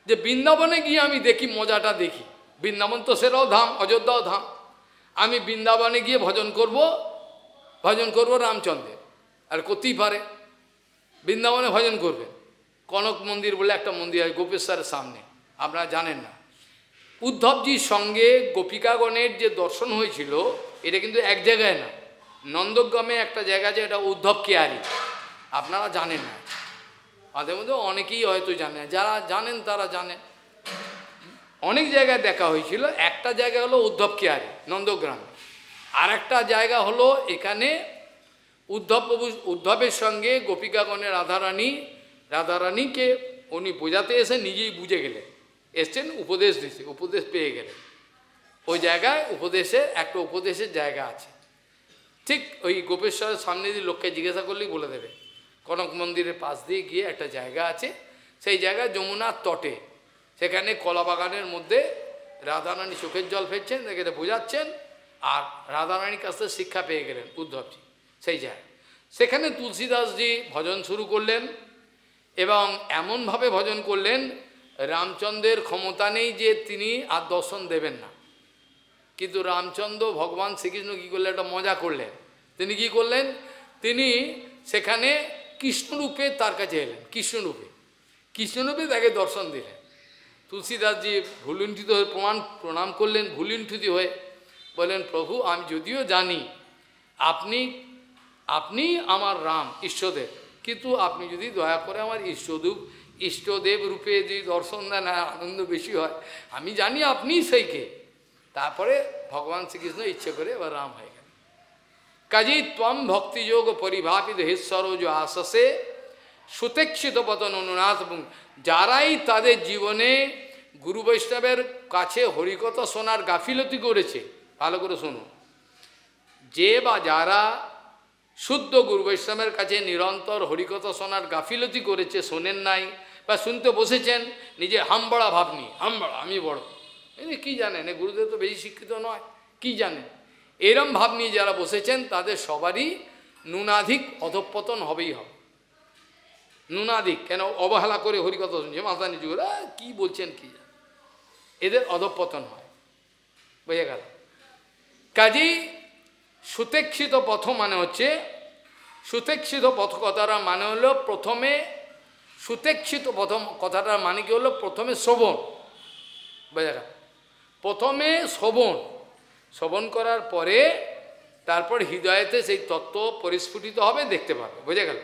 যে বৃন্দাবনে গিয়ে আমি দেখি, মজাটা দেখি। বৃন্দাবন তো সেটাও ধাম, অযোধ্যাও ধাম। আমি বৃন্দাবনে গিয়ে ভজন করব রামচন্দ্রের। আর করতেই পারে, বৃন্দাবনে ভজন করবেন। কনক মন্দির বলে একটা মন্দির আছে গোপেশ্বরের সামনে, আপনারা জানেন না। উদ্ধবজির সঙ্গে গোপিকাগণের যে দর্শন হয়েছিল, এটা কিন্তু এক জায়গায় না, নন্দগ্রামে একটা জায়গা আছে, এটা উদ্ধব কেয়ারি, আপনারা জানেন না। তাদের মধ্যে অনেকেই হয়তো জানে, যারা জানেন তারা জানেন। অনেক জায়গায় দেখা হয়েছিল। একটা জায়গা হলো উদ্ধব কেয়ারি নন্দগ্রামে, আর একটা জায়গা হলো এখানে উদ্ধবের সঙ্গে গোপিকাগণের রাধারানীকে উনি বোঝাতে এসে নিজেই বুঝে গেলেন, এসছেন উপদেশ দিতে, উপদেশ পেয়ে গেলেন। ওই জায়গায় একটা উপদেশের জায়গা আছে, ঠিক ওই গোপেশ্বরের সামনে দিয়ে লোককে জিজ্ঞাসা করলেই বলে দেবে। কনক মন্দিরের পাশ দিয়ে গিয়ে একটা জায়গা আছে, সেই জায়গায় যমুনার তটে, সেখানে কলা বাগানের মধ্যে রাধারানী চোখের জল ফেলছেন, সেখানে বোঝাচ্ছেন, আর রাধারানীর কাছ থেকে শিক্ষা পেয়ে গেলেন উদ্ধবজি। সেই জায়গায় সেখানে তুলসীদাসজি ভজন শুরু করলেন, এবং এমনভাবে ভজন করলেন, রামচন্দ্রের ক্ষমতা নেই যে তিনি আর দর্শন দেবেন না। কিন্তু রামচন্দ্র, ভগবান শ্রীকৃষ্ণ কী করলেন, একটা মজা করলেন। তিনি কি করলেন, তিনি সেখানে কৃষ্ণরূপে তার কাছে এলেন, কৃষ্ণরূপে তাকে দর্শন দিলেন। তুলসীদাসজি ভুলুণ্ঠিত হয়ে প্রণাম করলেন, ভুলুণ্ঠিত হয়ে বললেন, প্রভু, আমি যদিও জানি আপনি আমার রাম, ইষ্টদেব, কিন্তু আপনি যদি দয়া করে আমার ইষ্টদেব রূপে যদি দর্শন দেন, আনন্দ বেশি হয়। আমি জানি আপনিই সেইকে। তারপরে ভগবান শ্রীকৃষ্ণ ইচ্ছে করে এবার রাম হয়ে গেল। কাজেই ত্বম ভক্তিযোগ পরিভাবিত হেশ্বরজ আশসে সুতেক্ষিত পতন অনুনাথ, এবং যারাই তাদের জীবনে গুরু বৈষ্ণবের কাছে হরিকথা শোনার গাফিলতি করেছে, ভালো করে শুনুন, যে বা যারা শুদ্ধ গুরু বৈষ্ণবের কাছে নিরন্তর হরিকথা শোনার গাফিলতি করেছে, শোনেন নাই বা শুনতে বসেছেন, নিজে হামবড়া ভাব নিয়ে, হামবড়া আমি বড়, কি জানেন, গুরুদেব তো বেশি শিক্ষিত নয়, কি জানেন, এরম ভাব নিয়ে যারা বসেছেন, তাদের সবারই নুনাধিক অধঃপতন হবেই হবে। নুনাধিক কেন, অবহেলা করে হরিকথা শুনছে, মাথা নিচু করে কী বলছেন কি জানেন, এদের অধঃপতন হয়, বুঝে গেল। কাজেই সুতেক্ষিত পথ মানে হচ্ছে, সুতেক্ষিত পথ কথাটার মানে হলো প্রথমে, সুতেক্ষিত প্রথম কথাটার মানে কি হলো, প্রথমে শ্রবণ, বোঝা গেল, প্রথমে শ্রবণ করার পরে তারপর হৃদয়েতে সেই তত্ত্ব পরিস্ফুটিত হবে, দেখতে পাবে, বোঝা গেল।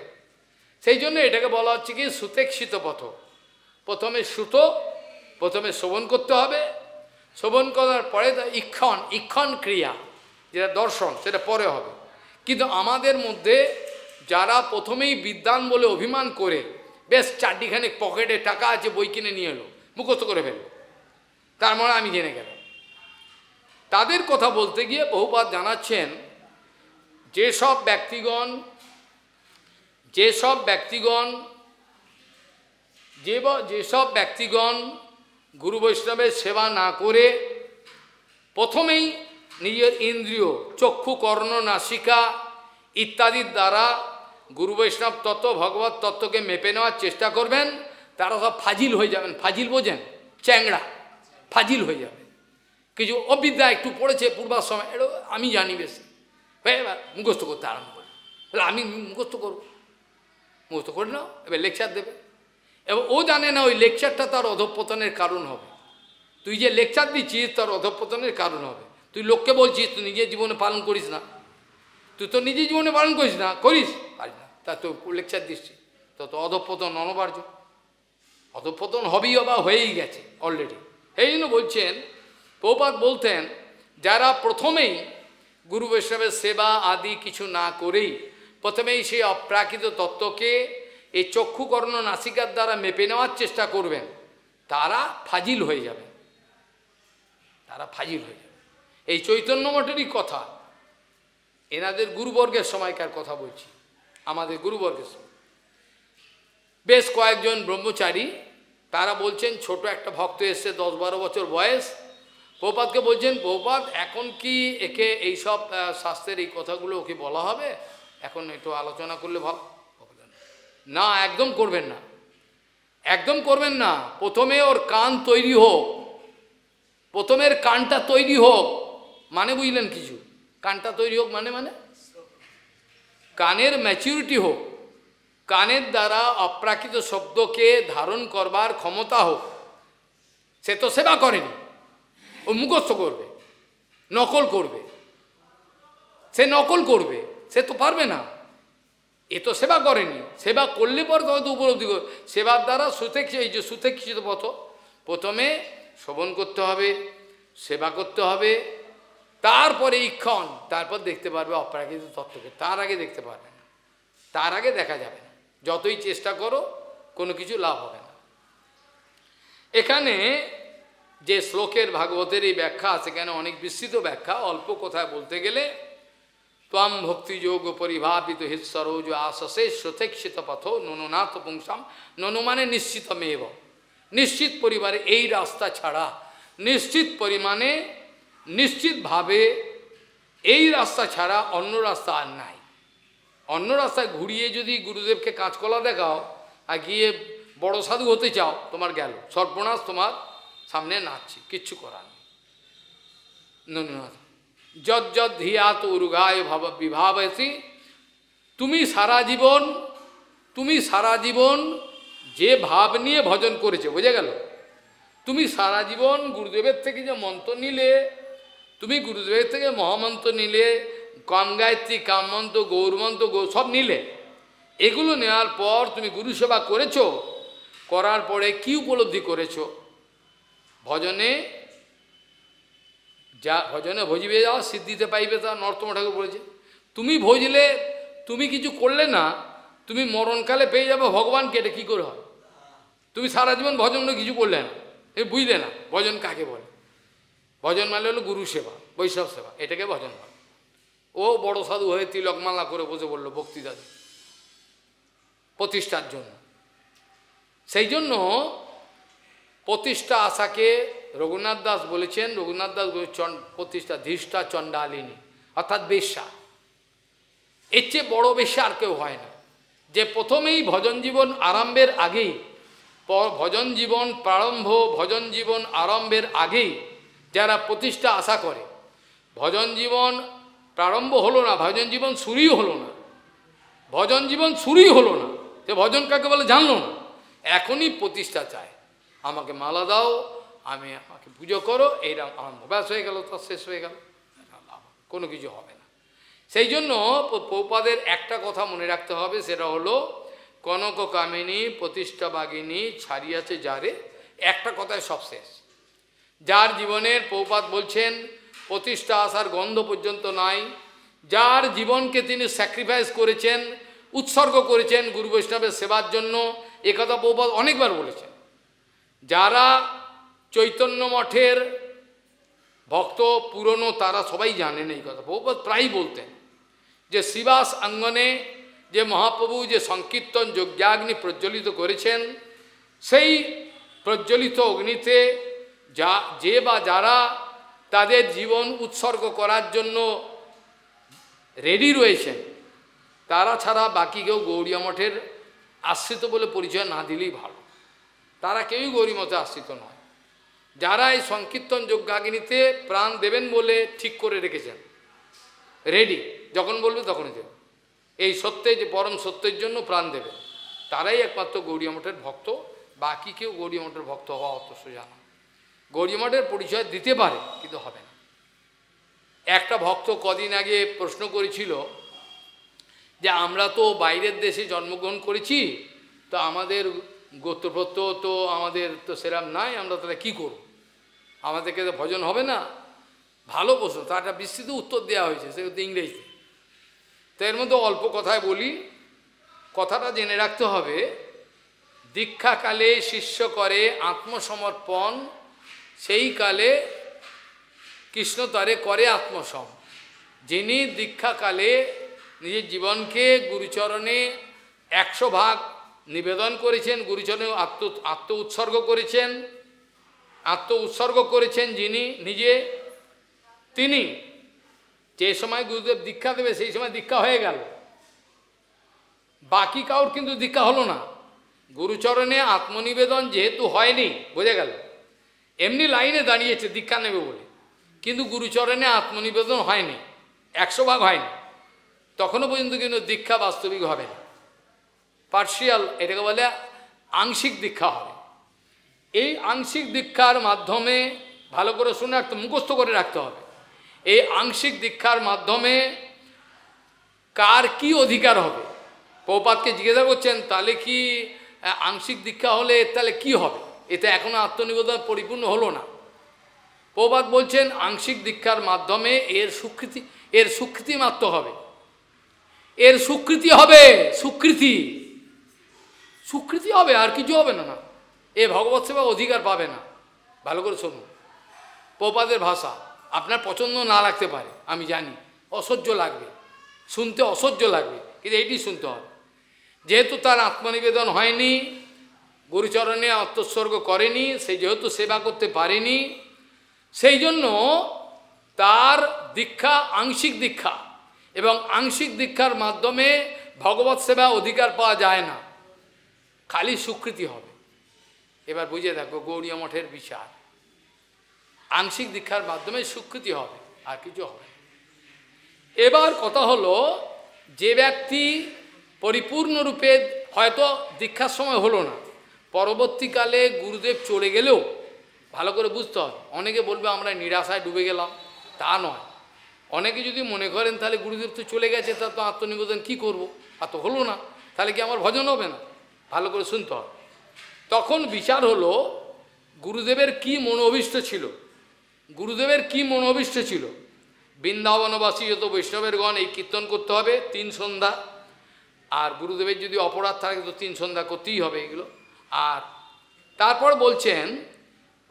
সেই জন্য এটাকে বলা হচ্ছে কি সুতেক্ষিত পথ। প্রথমে প্রথমে শ্রবণ করতে হবে, শ্রবণ করার পরে ইক্ষণ ক্রিয়া, যেটা দর্শন, সেটা পরে হবে। কিন্তু আমাদের মধ্যে যারা প্রথমেই বিদ্বান বলে অভিমান করে, বেশ চারটিখানেক পকেটে টাকা আছে, বই কিনে নিয়ে এলো, মুখস্থ করে ফেললো, তার মানে আমি জেনে গেলাম, তাদের কথা বলতে গিয়ে বহুবার জানাচ্ছেন, যেসব ব্যক্তিগণ গুরু বৈষ্ণবের সেবা না করে প্রথমেই নিজের ইন্দ্রিয় চক্ষু কর্ণ নাসিকা ইত্যাদির দ্বারা গুরু বৈষ্ণব তত্ত্ব ভগবত তত্ত্বকে মেপে নেওয়ার চেষ্টা করবেন, তারা সব ফাজিল হয়ে যাবেন। ফাজিল বোঝেন? চ্যাংড়া, ফাজিল হয়ে যাবে। কিছু অবিদ্যা একটু পড়েছে পূর্বার সময়, এটা আমি জানি বেশি, এবার মুখস্থ করতে আরম্ভ করে, তাহলে আমি মুখস্থ করব, মুখস্থ করে নাও, এবার লেকচার দেবে। এবং ও জানে না ওই লেকচারটা তার অধঃপতনের কারণ হবে। তুই যে লেকচার দিচ্ছিস তার অধঃপতনের কারণ হবে। তুই লোককে বলছিস তুই নিজের জীবনে পালন করিস না, তুই তো নিজের জীবনে পালন করিস না, পারিস না, তা তো লেকচার দিচ্ছিস, তো অধঃপতন অনবার্য, অধঃপতন হবেই বা হয়েই গেছে অলরেডি। এই জন্য বলছেন, প্রভুপাদ বলতেন, যারা প্রথমেই গুরু বৈষ্ণবের সেবা আদি কিছু না করেই প্রথমেই সেই অপ্রাকৃত তত্ত্বকে এই চক্ষু কর্ণ নাসিকার দ্বারা মেপে নেওয়ার চেষ্টা করবেন, তারা ফাজিল হয়ে যাবে, তারা ফাজিল হয়ে যাবে। এই চৈতন্য মঠেরই কথা, এনাদের গুরুবর্গের সময়কার কথা বলছি, আমাদের গুরুবর্গের সময় বেশ কয়েকজন ব্রহ্মচারী, তারা বলছেন ছোট একটা ভক্ত এসছে 10-12 বছর বয়স, প্রভুপাদকে বলছেন, প্রভুপাদ এখন কি একে এইসব শাস্ত্রের এই কথাগুলো ওকে বলা হবে, এখন একটু আলোচনা করলে ভালো। না, একদম করবেন না, একদম করবেন না। প্রথমে ওর কান তৈরি হোক, প্রথমের কানটা তৈরি হোক, মানে বুঝলেন কিছু? কানটা তৈরি হোক মানে কানের ম্যাচিউরিটি হোক, কানের দ্বারা অপ্রাকৃত শব্দকে ধারণ করবার ক্ষমতা হোক। সে তো সেবা করেনি, ও মুখস্থ করবে, নকল করবে, সে নকল করবে, সে তো পারবে না, এ তো সেবা করেনি। সেবা করলে পরে হয়তো উপলব্ধি করবে। সেবার দ্বারা এই যে সুতেক্ষিত পথ, প্রথমে শ্রবণ করতে হবে, সেবা করতে হবে, তারপরে ইক্ষণ, তারপর দেখতে পারবে অপ্রাকৃত তত্ত্বকে। তার আগে দেখতে পারবে না, তার আগে দেখা যাবে না, যতই চেষ্টা করো কোনো কিছু লাভ হবে না। এখানে যে শ্লোকের ভাগবতের এই ব্যাখ্যা, সেখানে অনেক বিস্তৃত ব্যাখ্যা, অল্প কথায় বলতে গেলে, ত্বম ভক্তিযোগ পরিভাবিত হৃৎসরোজ আশসে সথেক্ষিত পথ ননুনাথ পুংসাম। ননু মানে নিশ্চিতমেব, নিশ্চিত পরিবারে এই রাস্তা ছাড়া, নিশ্চিত পরিমাণে নিশ্চিতভাবে এই রাস্তা ছাড়া অন্য রাস্তা আর নাই। অন্য রাস্তায় ঘুরিয়ে যদি গুরুদেবকে কাঁচকলা দেখাও আর গিয়ে বড় সাধু হতে চাও, তোমার গেল সর্বনাশ, তোমার সামনে নাচছে, কিচ্ছু করার নেই। ননুনাথ যজ্জদ ধিয়াত উর্গায় বিভাবসি। তুমি সারা জীবন যে ভাব নিয়ে ভজন করেছে, বোঝা গেল? তুমি সারা জীবন গুরুদেবের থেকে যে মন্ত্র নিলে, তুমি গুরুদেবের থেকে মহামন্ত্র নিলে, কাম গায়ত্রী, কাম মন্ত্র, গৌরমন্ত্র, সব নিলে, এগুলো নেওয়ার পর তুমি গুরু সেবা করেছো, করার পরে কি উপলব্ধি করেছো? ভজনে ভজিবে যাও সিদ্ধিতে পাইবে, তা নরোত্তম ঠাকুর বলেছে। তুমি ভজলে, তুমি কিছু করলে না, তুমি মরণকালে পেয়ে যাবে ভগবানকে। এটা কী করে হয়? তুমি সারা জীবন ভজন কিছু করলে না, তুমি বুঝলে না ভজন কাকে বলে। ভজন মানে হলো গুরু সেবা, বৈষ্ণব সেবা, এটাকে ভজন বলে। ও বড় সাধু হয়ে তিলকমালা করে বসে বললো বক্তৃতা প্রতিষ্ঠার জন্য। সেই জন্য প্রতিষ্ঠা আশাকে রঘুনাথ দাস বলেছেন, রঘুনাথ দাস প্রতিষ্ঠা ধৃষ্টা চণ্ডালিনী, অর্থাৎ বেশ্যা। এর চেয়ে বড় বেশ্যা আর কেউ হয় না, যে প্রথমেই ভজন জীবন আরম্ভের আগেই, ভজন জীবন প্রারম্ভ, ভজন জীবন আরম্ভের আগেই যারা প্রতিষ্ঠা আশা করে, ভজন জীবন প্রারম্ভ হলো না, ভজন জীবন শুরুই হলো না, ভজন জীবন শুরুই হলো না, যে ভজন কাকে বলে জানলো না, এখনই প্রতিষ্ঠা চায়। আমাকে মালা দাও, আমাকে পুজো করো, এইরকম আমার ব্যাস হয়ে গেল, তার শেষ হয়ে গেল, কোনো কিছু হবে না। সেই জন্য প্রভুপাদের একটা কথা মনে রাখতে হবে, সেটা হলো কনক কামিনী প্রতিষ্ঠা বাগিনী ছাড়িয়াছে যারে, একটা কথায় সব শেষ। যার জীবনের প্রভুপাদ বলছেন প্রতিষ্ঠা আসার গন্ধ পর্যন্ত নাই, যার জীবনকে তিনি স্যাক্রিফাইস করেছেন, উৎসর্গ করেছেন গুরু বৈষ্ণবের সেবার জন্য, একথা প্রভুপাদ অনেকবার বলেছেন। যারা চৈতন্য মঠের ভক্ত পুরনো, তারা সবাই জানেন এই কথা। প্রভুপাদ প্রায়ই বলতেন যে শ্রীবাস অঙ্গনে যে মহাপ্রভু যে সংকীর্তন যজ্ঞাগ্নি প্রজ্বলিত করেছেন, সেই প্রজ্বলিত অগ্নিতে যে বা যারা তাদের জীবন উৎসর্গ করার জন্য রেডি রয়েছেন, তারা ছাড়া বাকি কেউ গৌড়ীয় মঠের আশ্রিত বলে পরিচয় না দিলেই ভালো। তারা কেউই গৌরী মতে আশ্রিত নয়। যারা এই সংকীর্তন যজ্ঞাগ্নিতে প্রাণ দেবেন বলে ঠিক করে রেখেছেন, রেডি, যখন বলবে তখনই দেবে, এই সত্যে যে পরম সত্যের জন্য প্রাণ দেবে, তারাই একমাত্র গৌড়ীয় মঠের ভক্ত। বাকি কেউ গৌড়ীয় মঠের ভক্ত হওয়া অত সোজা না। গৌড়ীয় মঠের পরিচয় দিতে পারে, কিন্তু হবে না। একটা ভক্ত কদিন আগে প্রশ্ন করেছিল যে আমরা তো বাইরের দেশে জন্মগ্রহণ করেছি, তো আমাদের গোত্রপ্রত্য তো আমাদের তো সেরাম নাই, আমরা তাহলে কী করব? আমাদেরকে তো ভজন হবে না। ভালো প্রশ্ন, তার একটা বিস্তৃত উত্তর দেওয়া হয়েছে, সেগুলো ইংরেজিতে। তো এর মধ্যে অল্প কথায় বলি, কথাটা জেনে রাখতে হবে। দীক্ষাকালে শিষ্য করে আত্মসমর্পণ, সেই কালে কৃষ্ণ তারে করে আত্মসম। যিনি দীক্ষাকালে নিজের জীবনকে গুরুচরণে 100 ভাগ নিবেদন করেছেন, গুরুচরণে আত্ম উৎসর্গ করেছেন যিনি নিজে, তিনি যে সময় গুরুদেব দীক্ষা দেবে সেই সময় দীক্ষা হয়ে গেল। বাকি কাউর কিন্তু দীক্ষা হলো না। গুরুচরণে আত্মনিবেদন যেহেতু হয়নি, বোঝা গেল, এমনি লাইনে দাঁড়িয়েছে দীক্ষা নেবে বলে, কিন্তু গুরুচরণে আত্মনিবেদন হয়নি, 100 ভাগ হয়নি, তখনও পর্যন্ত কিন্তু দীক্ষা বাস্তবিক হবে না, পার্শিয়াল, এটাকে বলে আংশিক দীক্ষা হবে। এই আংশিক দীক্ষার মাধ্যমে, ভালো করে শুনে রাখতে, মুখস্থ করে রাখতে হবে, এই আংশিক দীক্ষার মাধ্যমে কার কি অধিকার হবে। প্রভুপাদকে জিজ্ঞাসা করছেন, তাহলে কি আংশিক দীক্ষা হলে তাহলে কি হবে? এতে এখনো আত্মনিবেদন পরিপূর্ণ হলো না। প্রভুপাদ বলছেন আংশিক দীক্ষার মাধ্যমে এর স্বীকৃতি মাত্র হবে, এর স্বীকৃতি হবে, স্বীকৃতি হবে, আর কিছু হবে না। এ ভগবৎ সেবা অধিকার পাবে না। ভালো করে শুনুন, প্রভুপাদের ভাষা আপনার পছন্দ না লাগতে পারে, আমি জানি, অসহ্য লাগবে, শুনতে অসহ্য লাগবে, কিন্তু এইটি শুনতে হবে। যেহেতু তার আত্মনিবেদন হয়নি, গুরুচরণে আত্মোৎসর্গ করেনি, সে যেহেতু সেবা করতে পারেনি, সেই জন্য তার দীক্ষা আংশিক দীক্ষা, এবং আংশিক দীক্ষার মাধ্যমে ভগবৎ সেবা অধিকার পাওয়া যায় না, খালি স্বীকৃতি হবে। এবার বুঝে দেখো গৌড়ীয় মঠের বিচার, আংশিক দীক্ষার মাধ্যমে স্বীকৃতি হবে, আর কিছু হবে। এবার কথা হলো, যে ব্যক্তি পরিপূর্ণরূপে হয়তো দীক্ষার সময় হলো না, পরবর্তীকালে গুরুদেব চলে গেলেও, ভালো করে বুঝতে হবে, অনেকে বলবে আমরা নিরাশায় ডুবে গেলাম, তা নয়। অনেকে যদি মনে করেন তাহলে গুরুদেব তো চলে গেছে, তা তো আত্মনিবেদন কী করবো, আর তো হলো না, তাহলে কি আমার ভজন হবে না? ভালো করে শুনতে হবে। তখন বিচার হলো গুরুদেবের কি মনোভীষ্ট ছিল, গুরুদেবের কি মনোভীষ্ট ছিল। বৃন্দাবনবাসী যত বৈষ্ণবের গণ এই কীর্তন করতে হবে 3 সন্ধ্যা, আর গুরুদেবের যদি অপরাধ থাকে তো 3 সন্ধ্যা করতেই হবে এগুলো। আর তারপর বলছেন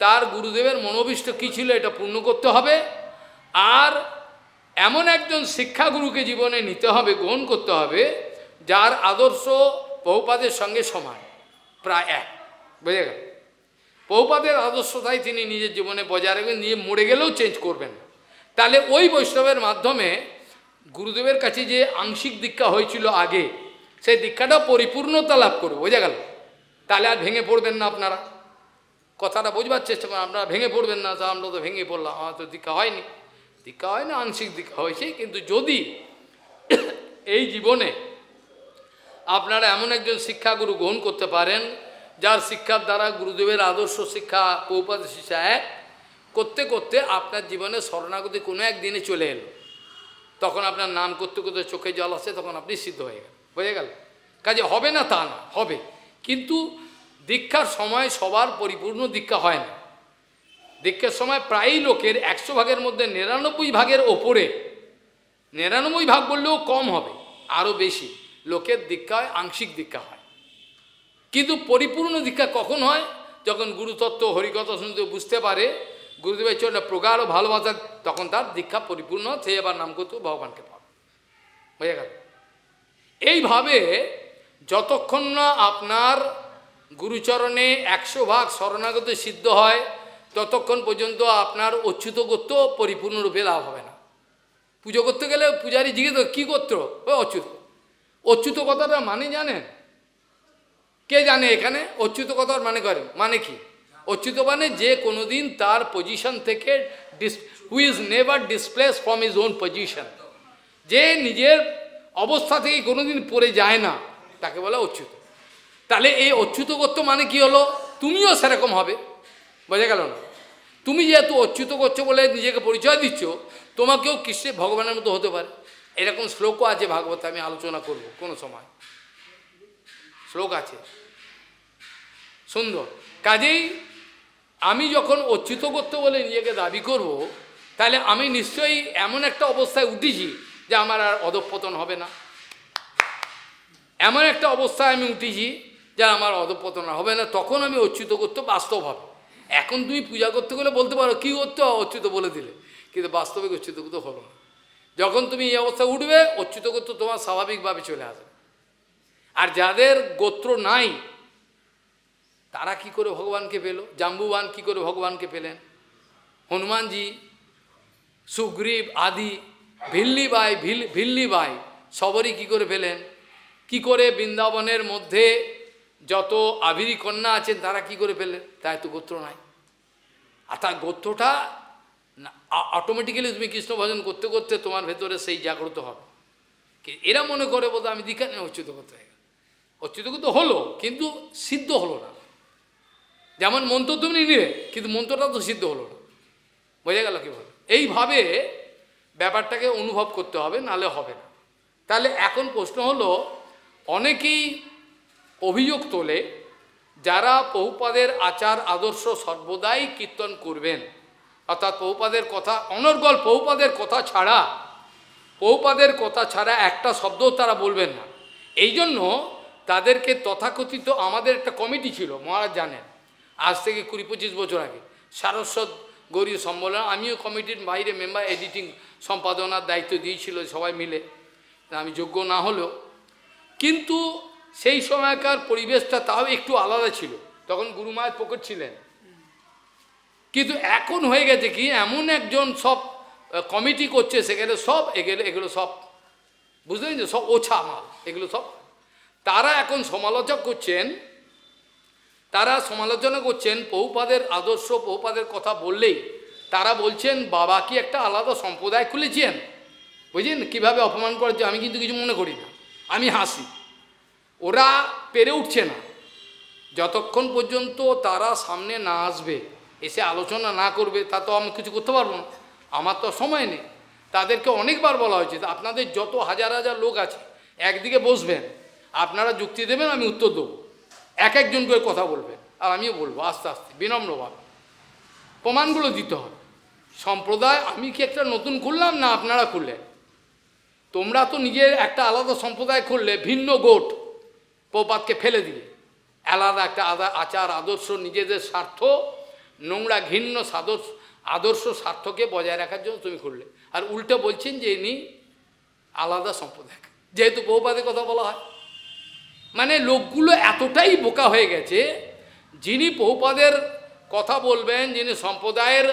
তার গুরুদেবের মনোভীষ্ট কী ছিল, এটা পূর্ণ করতে হবে। আর এমন একজন শিক্ষাগুরুকে জীবনে নিতে হবে, গ্রহণ করতে হবে, যার আদর্শ প্রভুপাদের সঙ্গে সমান, প্রায় এক, বুঝে গেল। প্রভুপাদের আদর্শটাই তিনি নিজের জীবনে বজায় রাখবেন, নিয়ে মরে গেলেও চেঞ্জ করবেন না। তাহলে ওই বৈষ্ণবের মাধ্যমে গুরুদেবের কাছে যে আংশিক দীক্ষা হয়েছিল আগে, সেই দীক্ষাটা পরিপূর্ণতা লাভ করবে, বোঝা গেল। তাহলে আর ভেঙে পড়বেন না আপনারা, কথাটা বোঝবার চেষ্টা করেন, আপনারা ভেঙে পড়বেন না, তা আমরা তো ভেঙে পড়লাম, আমার তো দীক্ষা হয়নি। দীক্ষা হয় না, আংশিক দীক্ষা হয়েছে। কিন্তু যদি এই জীবনে আপনারা এমন একজন শিক্ষাগুরু গ্রহণ করতে পারেন, যার শিক্ষার দ্বারা গুরুদেবের আদর্শ শিক্ষা, প্রভুপাদের শিক্ষা এক করতে করতে আপনার জীবনে শরণাগতি কোনো একদিনে চলে এলো, তখন আপনার নাম করতে করতে চোখে জল আসে, তখন আপনি সিদ্ধ হয়ে গেল, বুঝে গেল। কাজে হবে না তা না, হবে, কিন্তু দীক্ষার সময় সবার পরিপূর্ণ দীক্ষা হয় না। দীক্ষার সময় প্রায়ই লোকের 100 ভাগের মধ্যে 99 ভাগের ওপরে, 99 ভাগ বললেও কম হবে, আরও বেশি লোকের দীক্ষা হয়, আংশিক দীক্ষা হয়। কিন্তু পরিপূর্ণ দীক্ষা কখন হয়? যখন গুরুতত্ত্ব হরিকথা শুনতে বুঝতে পারে, গুরুদেবের চরণে প্রগাঢ় ভালোবাসা, তখন তার দীক্ষা পরিপূর্ণ, সে এবার নাম করতে ভগবানকে পাবে, বুঝে গেল। এইভাবে যতক্ষণ না আপনার গুরুচরণে 100 ভাগ শরণাগত সিদ্ধ হয়, ততক্ষণ পর্যন্ত আপনার অচ্যুত গোত্র পরিপূর্ণরূপে লাভ হবে না। পুজো করতে গেলে পূজারী জিজ্ঞেস কী গোত্র? ওই অচ্যুত। অচ্যুত কথাটা মানে জানেন? কে জানে এখানে অচ্যুত কথার মানে কি? অচ্যুত মানে যে কোনোদিন তার পজিশন থেকে who is never displace from his own position, যে নিজের অবস্থা থেকে কোনোদিন পড়ে যায় না, তাকে বলে অচ্যুত। তাহলে এই অচ্যুত গোত্র মানে কি হলো? তুমিও সেরকম হবে, বোঝা গেল না? তুমি যেহেতু অচ্যুত করছো বলে নিজেকে পরিচয় দিচ্ছ, তোমাকেও কৃষ্ণের ভগবানের মতো হতে পারে। এরকম শ্লোকও আছে ভাগবতে, আমি আলোচনা করব কোনো সময়, শ্লোক আছে সুন্দর। কাজেই আমি যখন অচ্যুত করতে বলে নিজেকে দাবি করব, তাহলে আমি নিশ্চয়ই এমন একটা অবস্থায় উঠেছি যে আমার আর অধঃপতন হবে না। এমন একটা অবস্থায় আমি উঠেছি যে আমার অধঃপতন হবে না, তখন আমি অচ্যুত করতে বাস্তব হবে। এখন তুমি পূজা করতে গেলে বলতে পারো কী করতে অচ্যুত বলে দিলে, কিন্তু বাস্তবিক অচ্যুত করতে হলো না। যখন তুমি এই অবস্থায় উঠবে, অচ্যুত করতে তোমার স্বাভাবিকভাবে চলে আসবে। আর যাদের গোত্র নাই, তারা কি করে ভগবানকে পেল? জাম্বুবান কি করে ভগবানকে পেলেন? হনুমানজি, সুগ্রীব আদি, ভিল্লিবাই সবরই কি করে পেলেন? কি করে বৃন্দাবনের মধ্যে যত আবিরি কন্যা আছেন তারা কি করে পেলেন? তাই তো গোত্র নাই। আর তার গোত্রটা অটোমেটিক্যালি তুমি কৃষ্ণ ভজন করতে করতে তোমার ভেতরে সেই জাগ্রত হবে। এরা মনে করে বোধ আমি দীক্ষা নিয়ে অচ্যুত করতে হয়ে গেল। অচ্যুত করতে হলো, কিন্তু সিদ্ধ হলো না। যেমন মন্ত্র তুমি নিলে, কিন্তু মন্ত্রটা তো সিদ্ধ হলো না। বোঝা গেল কি বল? এইভাবে ব্যাপারটাকে অনুভব করতে হবে, নালে হবে না। তাহলে এখন প্রশ্ন হলো, অনেকেই অভিযোগ তোলে যারা প্রভুপাদের আচার আদর্শ সর্বদাই কীর্তন করবেন, অর্থাৎ প্রভুপাদের কথা অনর্গল, প্রভুপাদের কথা ছাড়া একটা শব্দও তারা বলবেন না। এই জন্য তাদেরকে তথাকথিত, আমাদের একটা কমিটি ছিল, মহারাজ জানেন, আজ থেকে 20-25 বছর আগে, সারস্বত গৌরী সম্মেলন, আমিও কমিটির বাইরে মেম্বার, এডিটিং সম্পাদনার দায়িত্ব দিয়েছিল সবাই মিলে, আমি যোগ্য না হলেও। কিন্তু সেই সময়কার পরিবেশটা তাও একটু আলাদা ছিল, তখন গুরুমায়ের প্রকট ছিলেন। কিন্তু এখন হয়ে গেছে কি, এমন একজন সব কমিটি করছে, সেখানে সব এগুলো সব বুঝলেন যে সব ওছা মাল, এগুলো সব তারা এখন সমালোচনা করছেন প্রভুপাদের আদর্শ, প্রভুপাদের কথা বললেই তারা বলছেন বাবা কি একটা আলাদা সম্প্রদায় খুলেছেন, বুঝলেন কীভাবে অপমান করেছে। আমি কিন্তু কিছু মনে করি না, আমি হাসি। ওরা পেরে উঠছে না, যতক্ষণ পর্যন্ত তারা সামনে না আসবে, এসে আলোচনা না করবে, তা তো আমি কিছু করতে পারবো না, আমার তো সময় নেই। তাদেরকে অনেকবার বলা হয়েছে, আপনাদের যত হাজার হাজার লোক আছে একদিকে বসবেন, আপনারা যুক্তি দেবেন, আমি উত্তর দেবো, একজন করে কথা বলবেন, আর আমিও বলবো আস্তে আস্তে বিনম্রভাবে, প্রমাণগুলো দিতে হবে। সম্প্রদায় আমি কি একটা নতুন খুললাম না আপনারা খুললেন? তোমরা তো নিজের একটা আলাদা সম্প্রদায় খুললে, ভিন্ন গোট, প্রপাতকে ফেলে দিয়ে আলাদা একটা আচার আদর্শ, নিজেদের স্বার্থ, নোংরা ঘৃণ্য আদর্শ স্বার্থকে বজায় রাখার জন্য তুমি খুললে। আর উল্টে বলছেন যে ইনি আলাদা সম্প্রদায়, যেহেতু প্রপাতের কথা বলা হয়। মানে লোকগুলো এতটাই বোকা হয়ে গেছে, যিনি প্রভুপাদের কথা বলবেন, যিনি সম্প্রদায়ের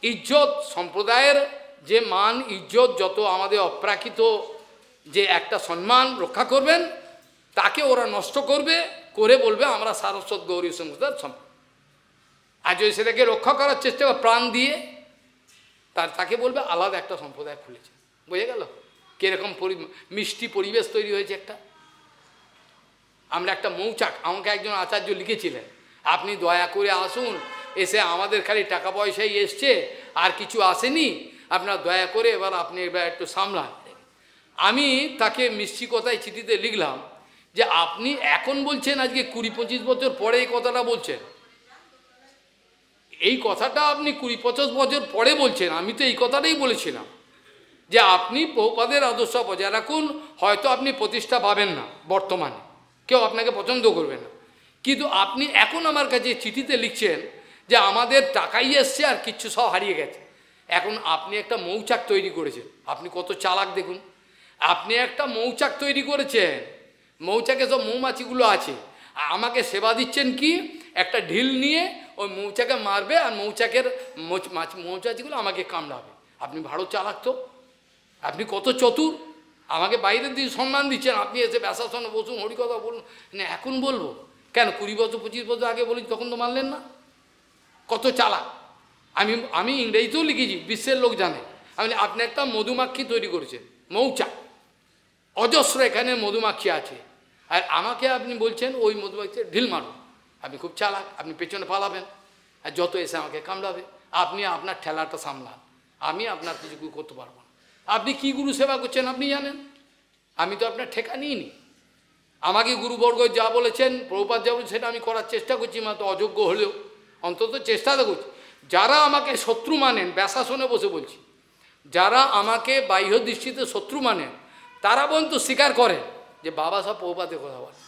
ইজ্জত, সম্প্রদায়ের যে মান ইজ্জত, যত আমাদের অপ্রাকৃত যে একটা সম্মান রক্ষা করবেন, তাকে ওরা নষ্ট করে বলবে আমরা সারস্বত গৌরী সম্প্রদায়ের সম্প্রদায়। আর যদি সেটাকে রক্ষা করার চেষ্টা করে প্রাণ দিয়ে, তাকে বলবে আলাদা একটা সম্প্রদায় খুলেছে। বুঝে গেল কীরকম মিষ্টি পরিবেশ তৈরি হয়েছে একটা। আমরা একটা মৌচাক, আমাকে একজন আচার্য লিখেছিলেন, আপনি দয়া করে আসুন, এসে আমাদের খালি টাকা পয়সাই এসছে, আর কিছু আসেনি, আপনার দয়া করে আপনি একটু সামলান। আমি তাকে মিষ্টি কথায় চিঠিতে লিখলাম যে আপনি এখন বলছেন, আজকে 20-25 বছর পরে এই কথাটা বলছেন, এই কথাটা আপনি 20-25 বছর পরে বলছেন। আমি তো এই কথাটাই বলেছিলাম যে আপনি প্রভুপাদের আদর্শ বজায় রাখুন, হয়তো আপনি প্রতিষ্ঠা পাবেন না, বর্তমানে কেউ আপনাকে পছন্দ করবে না, কিন্তু আপনি এখন আমার কাছে চিঠিতে লিখছেন যে আমাদের টাকাই এসছে আর কিচ্ছু সব হারিয়ে গেছে। এখন আপনি একটা মৌচাক তৈরি করেছেন, আপনি কত চালাক দেখুন, আপনি একটা মৌচাক তৈরি করেছেন, মৌচাকে সব মৌমাছিগুলো আছে, আমাকে সেবা দিচ্ছেন কি, একটা ঢিল নিয়ে ওই মৌচাকে মারবে আর মৌচাকের মৌচাচিগুলো আমাকে কামড়াবে। আপনি ভালো চালাক তো, আপনি কত চতুর, আমাকে বাইরের দিকে সম্মান দিচ্ছেন, আপনি এসে ব্যাসাসনে বসুন হরিকথা বলুন না, এখন বলবো কেন? 20 বছর 25 বছর আগে বলি তখন তো মানলেন না, কত চালাক। আমি ইংরেজিতেও লিখেছি, বিশ্বের লোক জানে। আপনি একটা মধুমাক্ষী তৈরি করেছেন, মৌচাক, অজস্র এখানে মধুমাক্ষী আছে, আর আমাকে আপনি বলছেন ওই মধুমাক্ষী ঢিল মারুন। আপনি খুব চালাক, আপনি পেছনে পালাবেন আর যত এসে আমাকে কামড়াবে। আপনি আপনার ঠেলাটা সামলান, আমি আপনার কিছু করতে পারবো না। আপনি কি গুরু সেবা করছেন আপনি জানেন, আমি তো আপনার ঠেকা নিইনি। আমাকে গুরুবর্গ যা বলেছেন, প্রভুপাদ যা বলেছেন সেটা আমি করার চেষ্টা করছি, মাত্র অযোগ্য হলেও অন্তত চেষ্টা তো করছি। যারা আমাকে শত্রু মানেন, ব্যাসাসনে বসে বলছি, যারা আমাকে বাহ্য দৃষ্টিতে শত্রু মানেন, তারা পর্যন্ত স্বীকার করেন যে বাবা সাহেব প্রভুপাদের কথা বলে,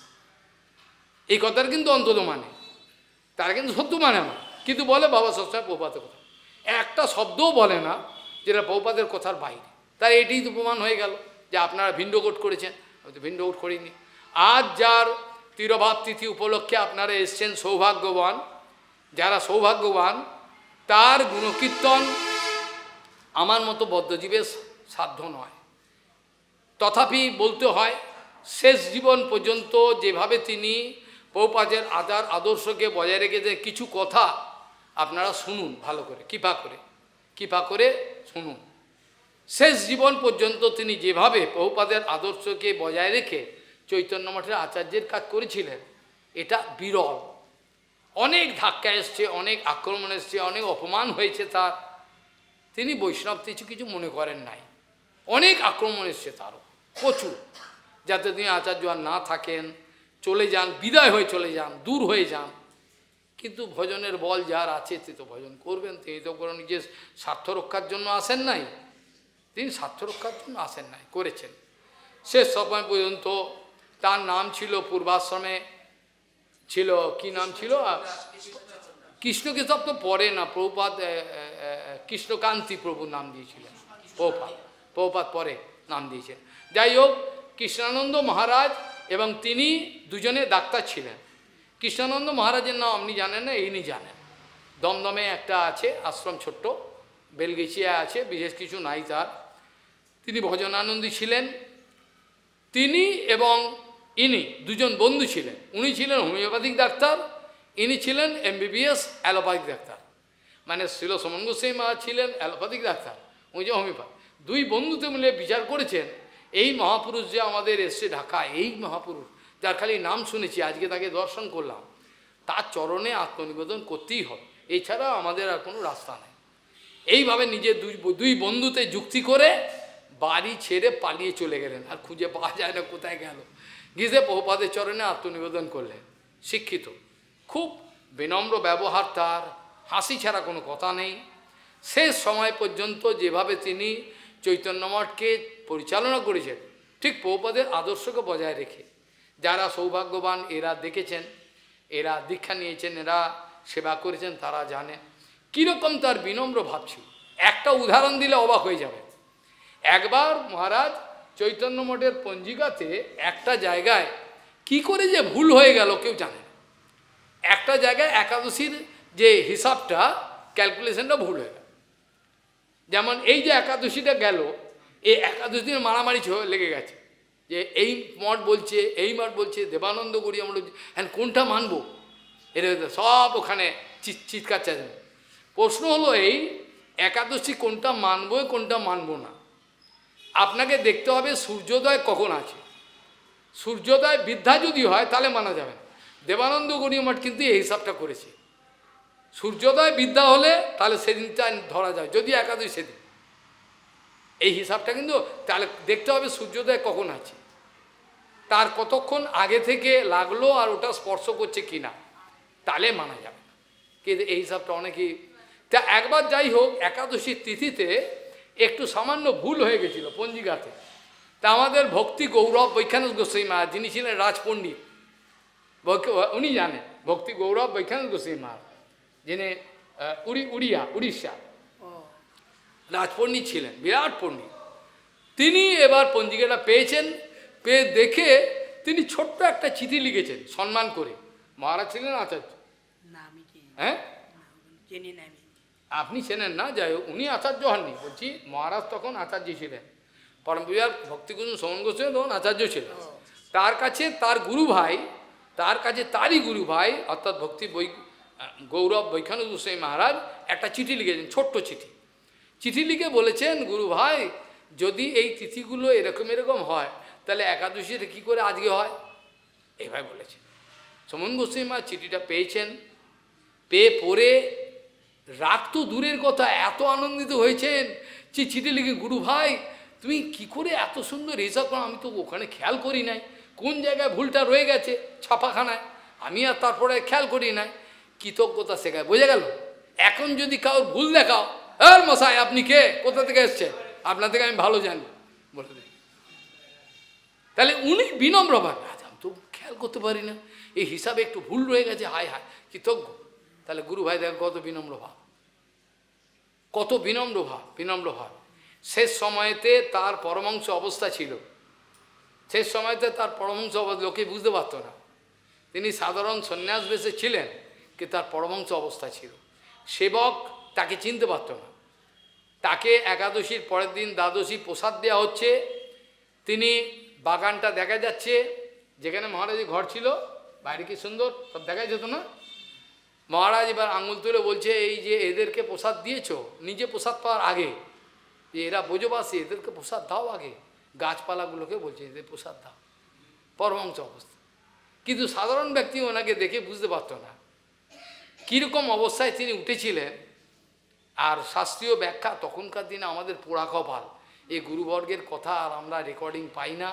এই কথার কিন্তু অন্তত মানে, তারা কিন্তু শত্রু মানে আমার, কিন্তু বলে বাবা সাহেব প্রভুপাদের কথা, একটা শব্দও বলে না যেটা প্রভুপাদের কথার বাইরে। তাই এটাই তো প্রমাণ হয়ে গেল যে আপনারা ভিন্ডকোট করেছেন, আমি তো ভিন্ডকোট করিনি। আজ যার তিরোভাব তিথি উপলক্ষে আপনারা এসছেন, সৌভাগ্যবান, যারা সৌভাগ্যবান, তার গুণকীর্তন আমার মতো বদ্ধজীবের সাধ্য নয়। তথাপি বলতে হয়, শেষ জীবন পর্যন্ত যেভাবে তিনি প্রভুপাদের আদর্শকে বজায় রেখেছেন, কিছু কথা আপনারা শুনুন ভালো করে, কৃপা করে শুনুন। শেষ জীবন পর্যন্ত তিনি যেভাবে প্রভুপাদের আদর্শকে বজায় রেখে চৈতন্য মঠের আচার্যের কাজ করেছিলেন, এটা বিরল। অনেক ধাক্কা এসছে, অনেক আক্রমণ এসছে, অনেক অপমান হয়েছে তার, তিনি বৈষ্ণব কিছু মনে করেন নাই। অনেক আক্রমণ এসছে তারও প্রচুর, যাতে তিনি আচার্য আর না থাকেন, চলে যান, বিদায় হয়ে চলে যান, দূর হয়ে যান। কিন্তু ভজনের বল যার আছে তিনি তো ভজন করবেন, তিনি তো কোনো নিজের স্বার্থ রক্ষার জন্য আসেন নাই, তিনি স্বার্থ রক্ষার জন্য আসেন নাই, করেছেন। শেষ সময় পর্যন্ত তার নাম ছিল, পূর্বাশ্রমে ছিল, কি নাম ছিল, কৃষ্ণকেশব তো পরে না, প্রভুপাদ কৃষ্ণকান্তি প্রভুর নাম দিয়েছিলেন, প্রভুপাদ পরে নাম দিয়েছেন। যাই হোক, কৃষ্ণানন্দ মহারাজ এবং তিনি দুজনে ডাক্তার ছিলেন। কৃষ্ণানন্দ মহারাজের নাম আপনি জানেন না, ইনি জানেন। দমদমে একটা আছে আশ্রম, ছোট্ট বেলগেছিয়া আছে, বিশেষ কিছু নাই তার। তিনি ভজনানন্দী ছিলেন। তিনি এবং ইনি দুজন বন্ধু ছিলেন। উনি ছিলেন হোমিওপ্যাথিক ডাক্তার, ইনি ছিলেন MBBS অ্যালোপ্যাথিক ডাক্তার। মানে শিল সমন গোস্বামী মহারাজ ছিলেন অ্যালোপ্যাথিক ডাক্তার, উনি যে হোমিওপ্যাথি। দুই বন্ধুতে মিলে বিচার করেছেন, এই মহাপুরুষ যে আমাদের এসছে ঢাকায়, এই মহাপুরুষ যার খালি নাম শুনেছি, আজকে তাকে দর্শন করলাম, তার চরণে আত্মনিবেদন করতেই হবে, এছাড়া আমাদের আর কোনো রাস্তা নেই। এইভাবে নিজের দুই বন্ধুতে যুক্তি করে বাড়ি ছেড়ে পালিয়ে চলে গেলেন, আর খুঁজে পাওয়া যায় না কোথায় গেল। গিয়ে প্রভুপাদের চরণে আত্মনিবেদন করলেন। শিক্ষিত, খুব বিনম্র ব্যবহার তার, হাসি ছাড়া কোনো কথা নেই। শেষ সময় পর্যন্ত যেভাবে তিনি চৈতন্য মঠকে পরিচালনা করেছেন, ঠিক প্রভুপাদের আদর্শকে বজায় রেখে। যারা সৌভাগ্যবান এরা দেখেছেন, এরা দীক্ষা নিয়েছেন, এরা সেবা করেছেন, তারা জানেন কীরকম তার বিনম্র ভাব ছিল। একটা উদাহরণ দিলে অবাক হয়ে যাবে। একবার মহারাজ চৈতন্য মঠের পঞ্জিকাতে একটা জায়গায় কি করে যে ভুল হয়ে গেল কেউ জানে না। একটা জায়গায় একাদশীর যে হিসাবটা, ক্যালকুলেশনটা ভুল হয়ে গেল। যেমন এই যে একাদশীটা গেল, এই একাদশী দিন মারামারি লেগে গেছে, যে এই মঠ বলছে, এই মঠ বলছে, দেবানন্দ করি আমরা, হ্যাঁ কোনটা মানবো, এটা সব ওখানে চিৎকার চাইবে। প্রশ্ন হলো এই, একাদশী কোনটা মানবো কোনটা মানবো না, আপনাকে দেখতে হবে সূর্যোদয় কখন আছে। সূর্যোদয় বিদ্যা যদি হয় তাহলে মানা যাবে না। দেবানন্দ গৌড়ীয় মঠ কিন্তু এই হিসাবটা করেছে, সূর্যোদয় বিদ্যা হলে তাহলে সেদিনটা ধরা যায়, যদি একাদশী সেদিন। এই হিসাবটা কিন্তু তাহলে দেখতে হবে সূর্যোদয় কখন আছে, তার কতক্ষণ আগে থেকে লাগলো আর ওটা স্পর্শ করছে কিনা, তাহলে মানা যাবে। কিন্তু এই হিসাবটা অনেকেই, তা একবার যাই হোক একাদশীর তিথিতে একটু সামান্য ভুল হয়ে গেছিল পঞ্জিকাতে। তা আমাদের ভক্তি গৌরব বৈখানস গোস্বামী মহারাজ, যিনি ছিলেন রাজপণ্ডিত, উনি জানেন, ভক্তি গৌরব বৈখানস গোস্বামী মহারাজ, যিনি উড়িষ্যা রাজপণ্ডিত ছিলেন, বিরাট পণ্ডিত। তিনি এবার পঞ্জিকাটা পেয়েছেন, পেয়ে দেখে তিনি ছোট্ট একটা চিঠি লিখেছেন সম্মান করে। মহারাজ ছিলেন আচার্য, হ্যাঁ আপনি চেনেন না, যাই হোক উনি আচার্য হননি, বলছি মহারাজ তখন আচার্য ছিলেন, পরমবিহার ভক্তিকুঞ্জ সমন গোস্বামী তখন আচার্য ছিলেন। তার কাছে তার গুরু ভাই, তার কাছে তারই গুরু ভাই অর্থাৎ ভক্তি গৌরব বৈখানন্দ গোস্বামী মহারাজ একটা চিঠি লিখেছেন, ছোট্ট চিঠি। চিঠি লিখে বলেছেন, গুরু ভাই যদি এই তিথিগুলো এরকম এরকম হয় তাহলে একাদশীটা কী করে আজকে হয়, এভাবে বলেছেন। সমন গোস্বামী মা চিঠিটা পেয়েছেন, পেয়ে পড়ে রাগ তো দূরের কথা, এত আনন্দিত হয়েছেন যে চিঠি লিখে, গুরু ভাই তুমি কি করে এত সুন্দর হিসাব করো, আমি তো ওখানে খেয়াল করি নাই, কোন জায়গায় ভুলটা রয়ে গেছে ছাপাখানায়, আমি আর তারপরে খেয়াল করি নাই। কৃতজ্ঞতা শেখায়, বোঝা গেল। এখন যদি কারোর ভুল দেখাও, আর মশাই আপনি কে, কোথা থেকে এসছেন, আপনার থেকে আমি ভালো জানি বলে দিই। তাহলে উনি বিনম্রভাবে, আমি তো খেয়াল করতে পারি না, এই হিসাবে একটু ভুল রয়ে গেছে, হায় হায় কৃতজ্ঞ। তাহলে গুরু ভাই দেখ কত বিনম্র ভাব, কত বিনম্র ভাব, বিনম্র ভাব। শেষ সময়তে তার পরমাংশ অবস্থা ছিল, শেষ সময়তে তার পরমাংশ অবস্থা লোকে বুঝতে পারত না, তিনি সাধারণ সন্ন্যাস বেশে ছিলেন, কিন্তু তার পরমাংশ অবস্থা ছিল। সেবক তাকে চিনতে পারত না, তাকে একাদশীর পরের দিন দ্বাদশী প্রসাদ দেওয়া হচ্ছে, তিনি বাগানটা দেখা যাচ্ছে, যেখানে মহারাজের ঘর ছিল, বাইরে কি সুন্দর সব দেখা যেত না। মহারাজ এবার আঙুল তুলে বলছে, এই যে এদেরকে প্রসাদ দিয়েছো, নিজে প্রসাদ পাওয়ার আগে, যে এরা বোঝবাসী এদেরকে প্রসাদ দাও আগে, গাছপালাগুলোকে বলছে এদের প্রসাদ দাও, পরমাংশ অবস্থা। কিন্তু সাধারণ ব্যক্তি ওনাকে দেখে বুঝতে পারত না কীরকম অবস্থায় তিনি উঠেছিলেন। আর শাস্ত্রীয় ব্যাখ্যা তখনকার দিনে আমাদের পোড়া কপাল, এই গুরুবর্গের কথা আর আমরা রেকর্ডিং পাই না।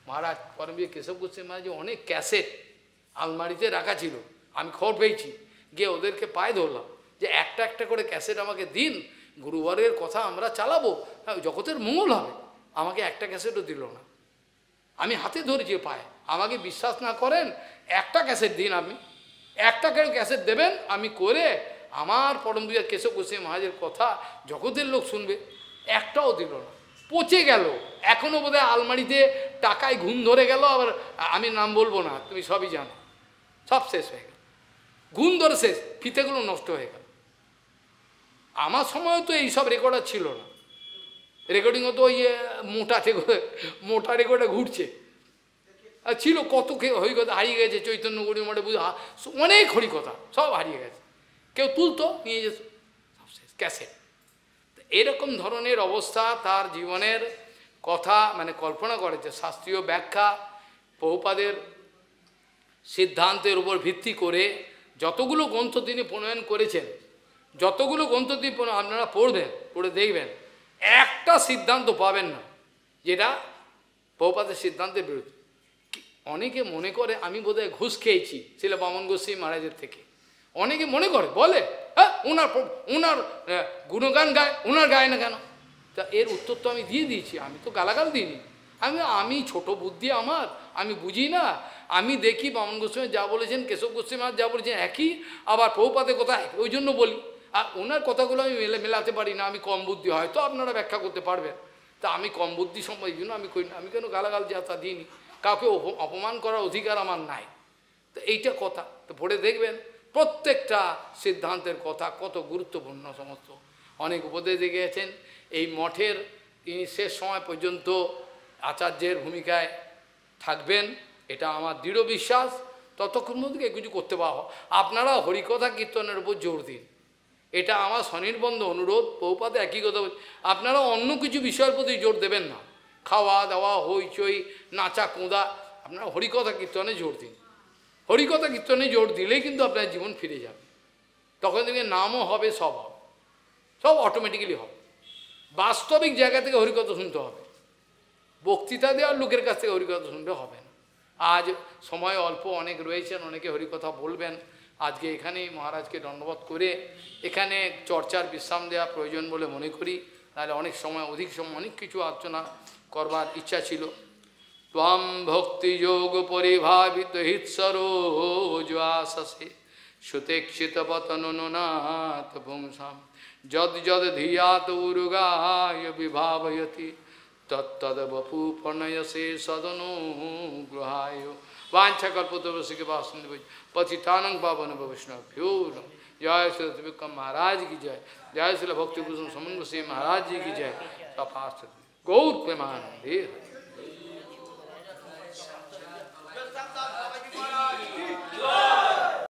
মহারাজ পরমবীর কেশব গোস্বামী মহারাজ অনেক ক্যাসেট আলমারিতে রাখা ছিল, আমি খবর পেয়েছি, গিয়ে ওদেরকে পায়ে ধরলাম যে একটা একটা করে ক্যাসেট আমাকে দিন, গুরুবর্গের কথা আমরা চালাবো, জগতের মঙ্গল হবে। আমাকে একটা ক্যাসেটও দিল না, আমি হাতে ধরেছি পায়ে, আমাকে বিশ্বাস না করেন একটা ক্যাসেট দিন, আপনি একটা ক্যাসেট দেবেন, আমি করে আমার পরমবীর কেশব গোস্বামী মহারাজের কথা জগতের লোক শুনবে। একটাও দিল না, পচে গেল, এখনও বোধহয় আলমারিতে টাকায় ঘুম ধরে গেল, আবার আমি নাম বলবো না, তুমি সবই জানো, সব শেষ হয়ে গেল, ঘুম ধরে শেষ, ফিতেগুলো নষ্ট হয়ে গেল। আমার সময় তো এইসব রেকর্ডার ছিল না, রেকর্ডিংও তো ওই মোটা রেকর্ডে ঘুরছে, আর ছিল কত হরিকথা হারিয়ে গেছে, চৈতন্য গৌরী মঠে বুঝে অনেক হরিকথা সব হারিয়ে গেছে, কেউ তুলতো নিয়ে যেত, সব শেষ ক্যাসেট। এরকম ধরনের অবস্থা তার জীবনের কথা মানে কল্পনা করেছে। শাস্ত্রীয় ব্যাখ্যা প্রভুপাদের সিদ্ধান্তের উপর ভিত্তি করে যতগুলো গ্রন্থ তিনি প্রণয়ন করেছেন, যতগুলো গ্রন্থ তিনি আপনারা পড়বেন, পড়ে দেখবেন, একটা সিদ্ধান্ত পাবেন না যেটা প্রভুপাদের সিদ্ধান্তের বিরুদ্ধে। অনেকে মনে করে আমি বোধহয় ঘুষ খেয়েছি ছিল বামন গোস্বামী মহারাজের থেকে, অনেকে মনে করে, বলে হ্যাঁ ওনার গুণগান গায়, ওনার গায় না কেন? তা এর উত্তর তো আমি দিয়ে দিয়েছি, আমি তো গালাগাল দিইনি, আমি ছোট বুদ্ধি আমার, আমি বুঝি না, আমি দেখি বামন গোস্বামী যা বলেছেন, কেশব গোস্বামী মহারাজ যা বলেছেন একই, আবার প্রভুপাদের কথা ওই জন্য বলি, আর ওনার কথাগুলো আমি মেলাতে পারি না, আমি কম বুদ্ধি, হয়তো আপনারা ব্যাখ্যা করতে পারবেন, তা আমি কম বুদ্ধি সম্পর্কে এই জন্য আমি করি না, আমি কেন গালাগাল যা তা দিইনি, কাউকে অপমান করার অধিকার আমার নাই। তো এইটা কথা তো পড়ে দেখবেন, প্রত্যেকটা সিদ্ধান্তের কথা কত গুরুত্বপূর্ণ, সমস্ত অনেক উপদেশ দিয়ে গেছেন। এই মঠের তিনি শেষ সময় পর্যন্ত আচার্যের ভূমিকায় থাকবেন, এটা আমার দৃঢ় বিশ্বাস। ততক্ষণ মধ্যে কিছু করতে পারো, আপনারা হরিকথা কীর্তনের উপর জোর দিন, এটা আমার স্বনির্বন্ধ অনুরোধ। প্রভুপাদে একই কথা বলছি, আপনারা অন্য কিছু বিষয়ের প্রতি জোর দেবেন না, খাওয়া দাওয়া হইচই নাচা কোঁদা, আপনারা হরিকথা কীর্তনে জোর দিন। হরিকথা কীর্তনে জোর দিলেই কিন্তু আপনার জীবন ফিরে যাবে, তখন থেকে নামও হবে, সব হবে, সব অটোমেটিক্যালি হবে। বাস্তবিক জায়গা থেকে হরিকথা শুনতে হবে, বক্তৃতা দেওয়ার লোকের কাছ থেকে হরিকথা শুনতে হবে না। আজ সময় অল্প, অনেক রয়েছেন, অনেকে হরিকথা বলবেন। আজকে এখানেই মহারাজকে দণ্ডবোধ করে এখানে চর্চার বিশ্রাম দেওয়া প্রয়োজন বলে মনে করি, তাহলে অনেক সময়, অধিক সময় অনেক কিছু আলোচনা করবার ইচ্ছা ছিল। ত্বম ভক্তি যোগ পরিভাবিত হিৎসরোজাসে সুতেক্ষিত পতনুনাথ পুংসাম যদ যদ ধিয়াত উর্গায় বিভাবয়তি तत्तद वपु प्रणयसे सदनुग्रहाय वांछकल्पतरुषि के वासुदेव पतितानंग पावन वैष्णवभ्यो नमः। जय श्री विक्रम महाराज की जय, जय श्री भक्ति भूषण समन्वय महाराज जी की जय। तथास्तु गौर प्रेमानंदे।